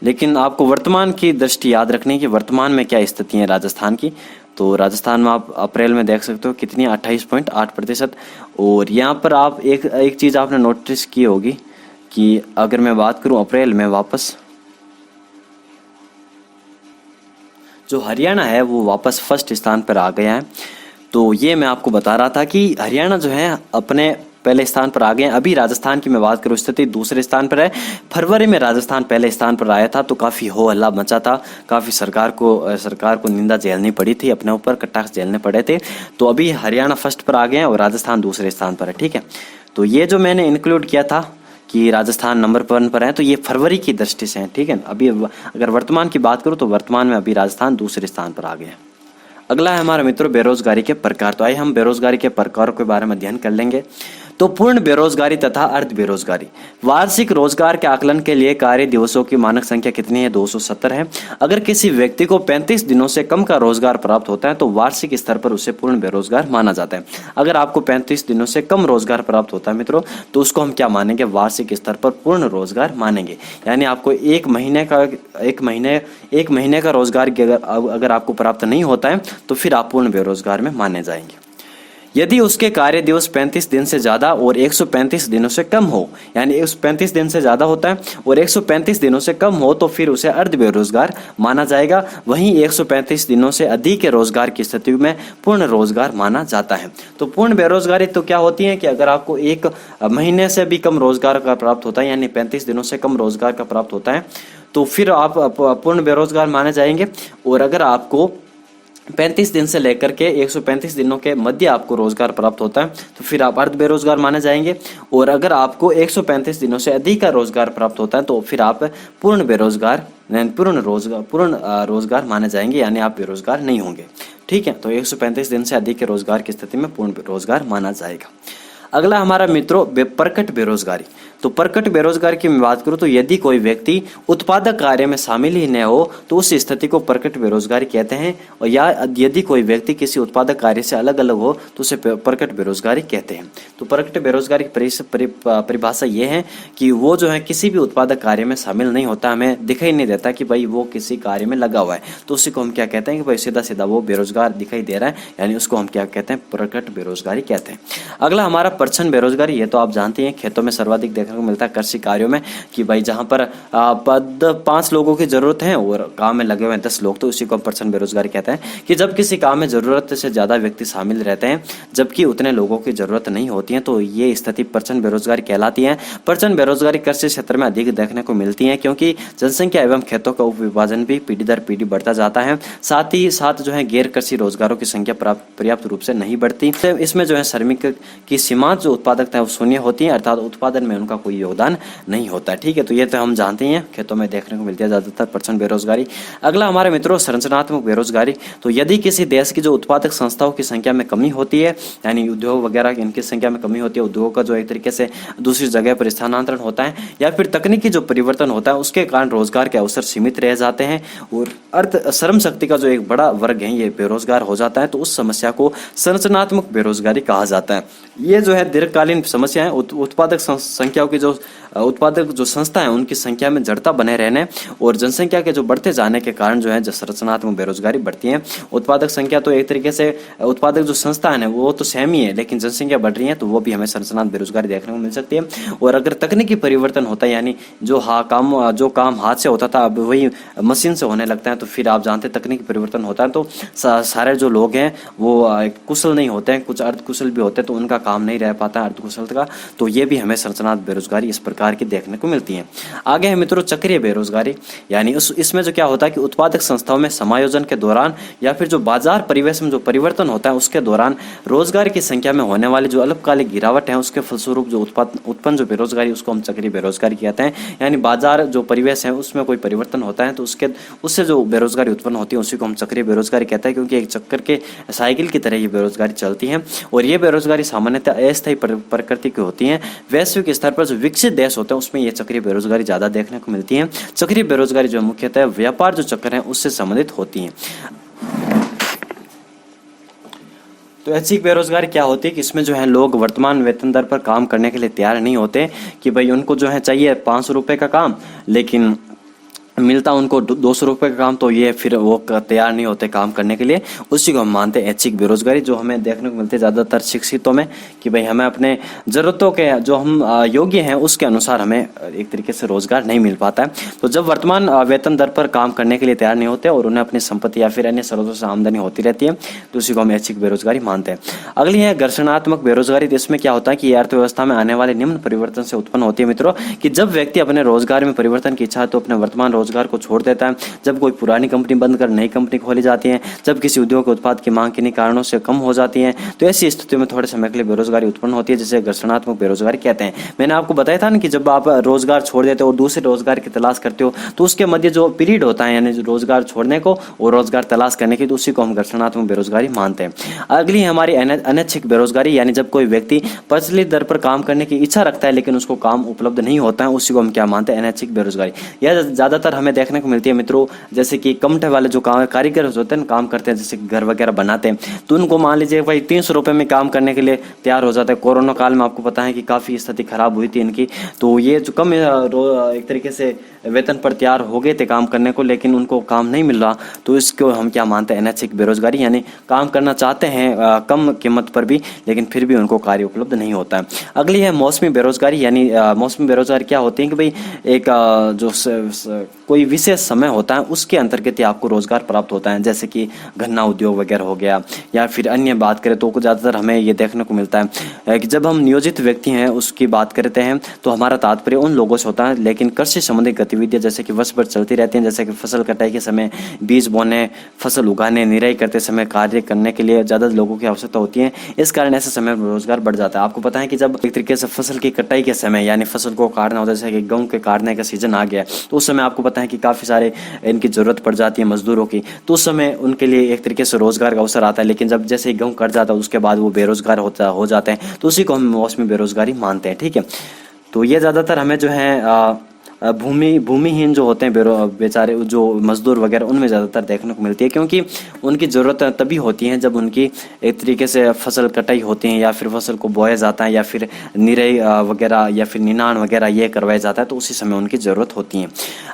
लेकिन आपको वर्तमान की दृष्टि याद रखनी है कि वर्तमान में क्या स्थिति है राजस्थान की। तो राजस्थान में आप अप्रैल में देख सकते हो कितनी 28.8%। और यहाँ पर आप एक चीज़ आपने नोटिस की होगी कि अगर मैं बात करूँ अप्रैल में वापस, जो हरियाणा है वो वापस फर्स्ट स्थान पर आ गया है। तो ये मैं आपको बता रहा था कि हरियाणा जो है अपने पहले स्थान पर आ गए हैं। अभी राजस्थान की मैं बात करूँ, स्थिति दूसरे स्थान पर है। फरवरी में राजस्थान पहले स्थान पर आया था तो काफ़ी हो हल्ला मचा था, काफ़ी सरकार को निंदा झेलनी पड़ी थी, अपने ऊपर कटाक्ष झेलने पड़े थे। तो अभी हरियाणा फर्स्ट पर आ गए हैं और राजस्थान दूसरे स्थान पर है, ठीक है। तो ये जो मैंने इंक्लूड किया था कि राजस्थान नंबर 1 पर है, तो ये फरवरी की दृष्टि से है, ठीक है। अभी अगर वर्तमान की बात करूँ तो वर्तमान में अभी राजस्थान दूसरे स्थान पर आ गया है। अगला है हमारा मित्रों बेरोजगारी के प्रकार। तो आइए हम बेरोजगारी के प्रकारों के बारे में अध्ययन कर लेंगे। तो पूर्ण बेरोजगारी तथा अर्ध बेरोजगारी। वार्षिक रोजगार के आकलन के लिए कार्य दिवसों की मानक संख्या कितनी है? 270 है। अगर किसी व्यक्ति को 35 दिनों से कम का रोजगार प्राप्त होता है तो वार्षिक स्तर पर उसे पूर्ण बेरोजगार माना जाता है। अगर आपको 35 दिनों से कम रोजगार प्राप्त होता है मित्रों, तो उसको हम क्या मानेंगे? वार्षिक स्तर पर पूर्ण रोजगार मानेंगे। यानी आपको एक महीने का रोजगार अगर आपको प्राप्त नहीं होता है तो फिर आप पूर्ण बेरोजगार में माने जाएंगे। यदि उसके कार्य दिवस 35 दिन से ज्यादा और 135 दिनों से कम हो, यानी 35 दिन से ज्यादा होता है और 135 दिनों से कम हो तो फिर उसे अर्ध बेरोजगार माना जाएगा। वहीं 135 दिनों से अधिक के रोजगार की स्थिति में पूर्ण रोजगार माना जाता है। तो पूर्ण बेरोजगारी तो क्या होती है कि अगर आपको एक महीने से भी कम रोजगार का प्राप्त होता है, यानी 35 दिनों से कम रोजगार का प्राप्त होता है, तो फिर आप पूर्ण बेरोजगार माने जाएंगे। और अगर आपको 35 दिन से लेकर के 135 दिनों के मध्य आपको रोजगार प्राप्त होता है तो फिर आप अर्ध बेरोजगार माने जाएंगे। और अगर आपको 135 दिनों से अधिक का रोजगार प्राप्त होता है तो फिर आप पूर्ण रोजगार माने जाएंगे, यानी आप बेरोजगार नहीं होंगे, ठीक है। तो 135 दिन से अधिक के रोजगार की स्थिति में पूर्ण रोजगार माना जाएगा। अगला हमारा मित्रों प्रकट बेरोजगारी। तो प्रकट बेरोजगारी की मैं बात करूं तो यदि कोई व्यक्ति उत्पादक कार्य में शामिल ही न हो तो उस स्थिति को प्रकट बेरोजगारी कहते हैं। और या यदि कोई व्यक्ति किसी उत्पादक कार्य से अलग अलग हो तो उसे प्रकट बेरोजगारी कहते हैं। तो प्रकट बेरोजगारी की परिभाषा ये है कि वो जो है किसी भी उत्पादक कार्य में शामिल नहीं होता, हमें दिखाई नहीं देता कि भाई वो किसी कार्य में लगा हुआ है, तो उसी को हम क्या कहते हैं कि भाई सीधा सीधा वो बेरोजगार दिखाई दे रहा है, यानी उसको हम क्या कहते हैं? प्रकट बेरोजगारी कहते हैं। अगला हमारा प्रच्छन्न बेरोजगारी। ये तो आप जानते हैं खेतों में सर्वाधिक देखने को मिलता है, कृषि कार्यों में, कि भाई जहां पर 5 लोगों की जरूरत है और काम में लगे हुए हैं 10 लोग, तो उसी को हम प्रच्छन्न बेरोजगारी कहते हैं। कि जब किसी काम में जरूरत से ज्यादा व्यक्ति शामिल रहते हैं जबकि उतने लोगों की जरूरत नहीं होती है, तो ये स्थिति प्रच्छन्न बेरोजगारी कहलाती है। प्रच्छन्न बेरोजगारी कृषि क्षेत्र में अधिक देखने को मिलती है क्योंकि जनसंख्या एवं खेतों का उपविभाजन भी पीढ़ी दर पीढ़ी बढ़ता जाता है। साथ ही साथ जो है गैर कृषि रोजगारों की संख्या पर्याप्त रूप से नहीं बढ़ती। इसमें जो है श्रमिक की सीमांत जो उत्पादकता है वो शून्य होती है, अर्थात उत्पादन में उनका कोई योगदान नहीं होता है, ठीक है। तो ये तो हम जानते हैं खेतों में देखने को मिलती है ज्यादातर प्रच्छन्न बेरोजगारी। अगला हमारे मित्रों संरचनात्मक बेरोजगारी। तो यदि किसी देश की जो उत्पादक संस्थाओं की संख्या में कमी होती है, यानी उद्योग वगैरह इनकी संख्या में कमी होती है, उद्योगों का जो एक तरीके से दूसरी जगह पर स्थानांतरण होता है या फिर तकनीकी जो परिवर्तन होता है, उसके कारण रोजगार के अवसर सीमित रह जाते हैं और अर्थ श्रम शक्ति का जो एक बड़ा वर्ग है ये बेरोजगार हो जाता है, तो उस समस्या को संरचनात्मक बेरोजगारी कहा जाता है। ये जो है दीर्घकालीन समस्या है। उत्पादक संख्याओं की जो उत्पादक जो संस्था है उनकी संख्या में जड़ता बने रहने और जनसंख्या के जो बढ़ते जाने के कारण जो है संरचनात्मक बेरोजगारी बढ़ती है। उत्पादक संख्या तो एक तरीके से उत्पादक जो संस्था है वो तो सेम ही है, लेकिन जनसंख्या बढ़ रही है तो वो भी हमें संरचनात्मक बेरोजगारी देखने को मिल सकती है। और अगर तकनीकी परिवर्तन होता है, यानी जो काम हाथ से होता था अब वही मशीन से होने लगता है, तो फिर आप जानते हैं तकनीकी परिवर्तन होता है तो सारे जो लोग हैं वो कुशल नहीं होते हैं, कुछ अर्ध कुशल भी होते हैं, तो उनका काम नहीं रह पाता अर्ध कुशलता का, तो ये भी हमें संरचनात्मक बेरोजगारी इस प्रकार की देखने को मिलती है। आगे है मित्रों चक्रीय बेरोजगारी, यानी इसमें जो क्या होता है कि उत्पादक संस्थाओं में समायोजन के दौरान या फिर जो बाजार परिवेश में जो परिवर्तन होता है उसके दौरान रोजगार की संख्या में होने वाली जो अल्पकालिक गिरावट है उसके फलस्वरूप जो उत्पन्न जो बेरोजगारी उसको हम चक्रीय बेरोजगारी कहते हैं। यानी बाजार जो परिवेश है उसमें कोई परिवर्तन होता है तो उससे जो बेरोजगारी उत्पन्न होती है उसी को हम चक्रीय बेरोजगारी कहते हैं, क्योंकि एक चक्कर के साइकिल की तरह ये बेरोजगारी चलती है। और ये बेरोजगारी सामान्यतः अस्थायी प्रकृति की होती है। वैश्विक स्तर पर जो विकसित देश होते हैं उसमें ये चक्रीय बेरोजगारी ज्यादा देखने को मिलती है। चक्रीय बेरोजगारी जो मुख्यतः व्यापार जो चक्र है उससे संबंधित होती है। तो ऐच्छिक बेरोजगारी क्या होती है कि इसमें जो है लोग वर्तमान वेतन दर पर काम करने के लिए तैयार नहीं होते, कि भाई उनको जो है चाहिए 500 रुपये का काम, लेकिन मिलता उनको 200 रुपये का काम, तो ये फिर वो तैयार नहीं होते काम करने के लिए। उसी को हम मानते हैं ऐच्छिक बेरोजगारी, जो हमें देखने को मिलती है ज़्यादातर शिक्षितों में, कि भाई हमें अपने ज़रूरतों के जो हम योग्य हैं उसके अनुसार हमें एक तरीके से रोजगार नहीं मिल पाता है। तो जब वर्तमान वेतन दर पर काम करने के लिए तैयार नहीं होते और उन्हें अपनी संपत्ति या फिर अन्य स्रोतों से आमदनी होती रहती है, तो उसी को हम ऐच्छिक बेरोजगारी मानते हैं। अगली है घर्षणात्मक बेरोजगारी। तो इसमें क्या होता है कि अर्थव्यवस्था में आने वाले निम्न परिवर्तन से उत्पन्न होती है मित्रों, कि जब व्यक्ति अपने रोजगार में परिवर्तन की इच्छा है तो अपने वर्तमान रोजगार को छोड़ देता है। जब कोई पुरानी कंपनी बंद कर नई कंपनी खोली जाती है, जब किसी उद्योग के उत्पाद की मांग किन्हीं कारणों से कम हो जाती है, तो ऐसी स्थिति में थोड़े समय के लिए बेरोजगारी उत्पन्न होती है, जिसे घर्षणात्मक बेरोजगारी कहते हैं। मैंने आपको बताया था ना कि जब आप रोजगार छोड़ देते हो और दूसरे रोजगार की तलाश करते हो, तो उसके मध्य जो पीरियड होता है, यानी रोजगार छोड़ने को और रोजगार तलाश करने की, तो उसी को हम घर्षणात्मक बेरोजगारी मानते हैं। अगली है हमारी अनैच्छिक बेरोजगारी, यानी जब कोई व्यक्ति प्रचलित दर पर काम करने की इच्छा रखता है लेकिन उसको काम उपलब्ध नहीं होता है, उसी को हम क्या मानते हैं, अनैच्छिक बेरोजगारी। यह ज्यादातर हमें देखने को मिलती है मित्रों, जैसे कि कमठे वाले जो कारीगर होते हैं, काम करते हैं, जैसे घर वगैरह बनाते हैं, तो उनको मान लीजिए भाई 300 रुपये में काम करने के लिए तैयार हो जाता है। कोरोना काल में आपको पता है कि काफ़ी स्थिति खराब हुई थी इनकी, तो ये जो कम एक तरीके से वेतन पर तैयार हो गए थे काम करने को, लेकिन उनको काम नहीं मिल रहा, तो इसको हम क्या मानते हैं, अनैच्छिक बेरोजगारी। यानी काम करना चाहते हैं कम कीमत पर भी, लेकिन फिर भी उनको कार्य उपलब्ध नहीं होता है। अगली है मौसमी बेरोजगारी, यानी मौसमी बेरोजगारी क्या होती है कि भाई एक जो कोई विशेष समय होता है उसके अंतर्गत ही आपको रोजगार प्राप्त होता है, जैसे कि गन्ना उद्योग वगैरह हो गया, या फिर अन्य बात करें तो ज़्यादातर हमें ये देखने को मिलता है कि जब हम नियोजित व्यक्ति हैं उसकी बात करते हैं तो हमारा तात्पर्य उन लोगों से होता है, लेकिन कृषि संबंधी गतिविधियां जैसे कि वर्ष भर चलती रहती हैं, जैसे कि फसल कटाई के समय, बीज बोने, फसल उगाने, निराई करते समय कार्य करने के लिए ज़्यादा लोगों की आवश्यकता होती है। इस कारण ऐसे समय में रोजगार बढ़ जाता है। आपको पता है कि जब एक तरीके से फसल की कटाई के समय, यानी फसल को काटना होता है, जैसे कि गेहूं के काटने का सीजन आ गया, तो उस समय आपको पता है कि काफ़ी सारे इनकी जरूरत पड़ जाती है मजदूरों की, तो उस समय उनके लिए एक तरीके से रोजगार का अवसर आता है। लेकिन जब जैसे गेहूं कट जाता है उसके बाद वो बेरोजगार हो जाते हैं, तो उसी को हम मौसमी बेरोजगारी मानते हैं। ठीक है, तो ये ज़्यादातर हमें जो है भूमिहीन जो होते हैं बेचारे जो मजदूर वगैरह, उनमें ज़्यादातर देखने को मिलती है, क्योंकि उनकी ज़रूरत तभी होती है जब उनकी एक तरीके से फसल कटाई होती है, या फिर फसल को बोया जाता है, या फिर निराई वगैरह या फिर निनाण वगैरह ये करवाया जाता है, तो उसी समय उनकी ज़रूरत होती है।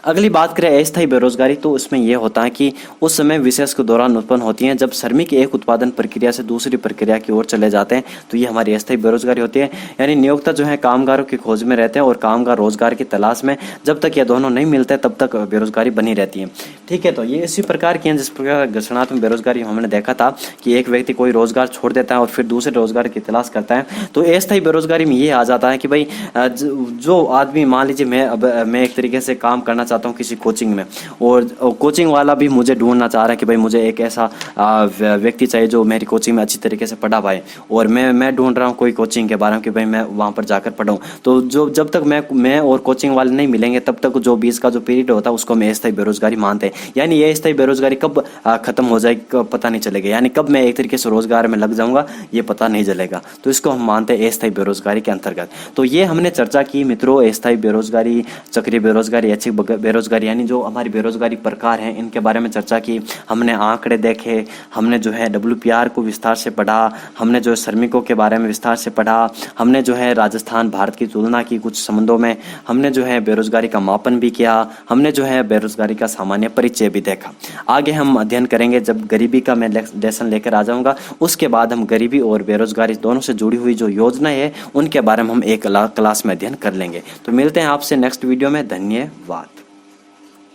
अगली बात करें अस्थायी बेरोजगारी, तो उसमें यह होता है कि उस समय विशेष के दौरान उत्पन्न होती है जब श्रमिक एक उत्पादन प्रक्रिया से दूसरी प्रक्रिया की ओर चले जाते हैं, तो ये हमारी अस्थायी बेरोजगारी होती है। यानी नियोक्ता जो है कामगारों की खोज में रहते हैं और कामगार रोजगार की तलाश में, जब तक ये दोनों नहीं मिलते तब तक बेरोजगारी बनी रहती है। ठीक है, तो ये इसी प्रकार की है जिस प्रकार घर्षणात्मक बेरोजगारी हमने देखा था कि एक व्यक्ति कोई रोजगार छोड़ देता है और फिर दूसरे रोजगार की तलाश करता है, तो अस्थायी बेरोजगारी में ये आ जाता है कि भाई जो आदमी, मान लीजिए मैं एक तरीके से काम करना चाहता हूँ किसी कोचिंग में, और कोचिंग वाला भी मुझे ढूंढना चाह रहा है कि भाई मुझे एक ऐसा व्यक्ति चाहिए जो मेरी कोचिंग में अच्छी तरीके से पढ़ा पाए, और मैं ढूंढ रहा हूँ कोई कोचिंग के बारे में कि भाई मैं वहाँ पर जाकर पढ़ूँ। तो जब तक मैं और कोचिंग वाले नहीं मिलेंगे तब तक जो बीच का जो पीरियड होता है उसको हम अस्थायी बेरोजगारी मानते हैं। यानी ये अस्थायी बेरोजगारी कब खत्म हो जाएगी पता नहीं चलेगा, यानी कब मैं एक तरीके से रोजगार में लग जाऊंगा ये पता नहीं चलेगा, तो इसको हम मानते हैं अस्थायी बेरोजगारी के अंतर्गत। तो ये हमने चर्चा की मित्रों, अस्थायी बेरोजगारी, चक्रीय बेरोजगारी, ऐच्छिक बेरोजगारी, यानी जो हमारी बेरोजगारी प्रकार हैं इनके बारे में चर्चा की। हमने आंकड़े देखे, हमने जो है WPR को विस्तार से पढ़ा, हमने जो श्रमिकों के बारे में विस्तार से पढ़ा, हमने जो है राजस्थान भारत की तुलना की कुछ संबंधों में, हमने जो है बेरोजगारी का मापन भी किया, हमने जो है बेरोजगारी का सामान्य परिचय भी देखा। आगे हम अध्ययन करेंगे जब गरीबी का मैं लेसन लेकर आ जाऊंगा, उसके बाद हम गरीबी और बेरोजगारी दोनों से जुड़ी हुई जो योजनाएं है उनके बारे में हम एक क्लास में अध्ययन कर लेंगे। तो मिलते हैं आपसे नेक्स्ट वीडियो में। धन्यवाद।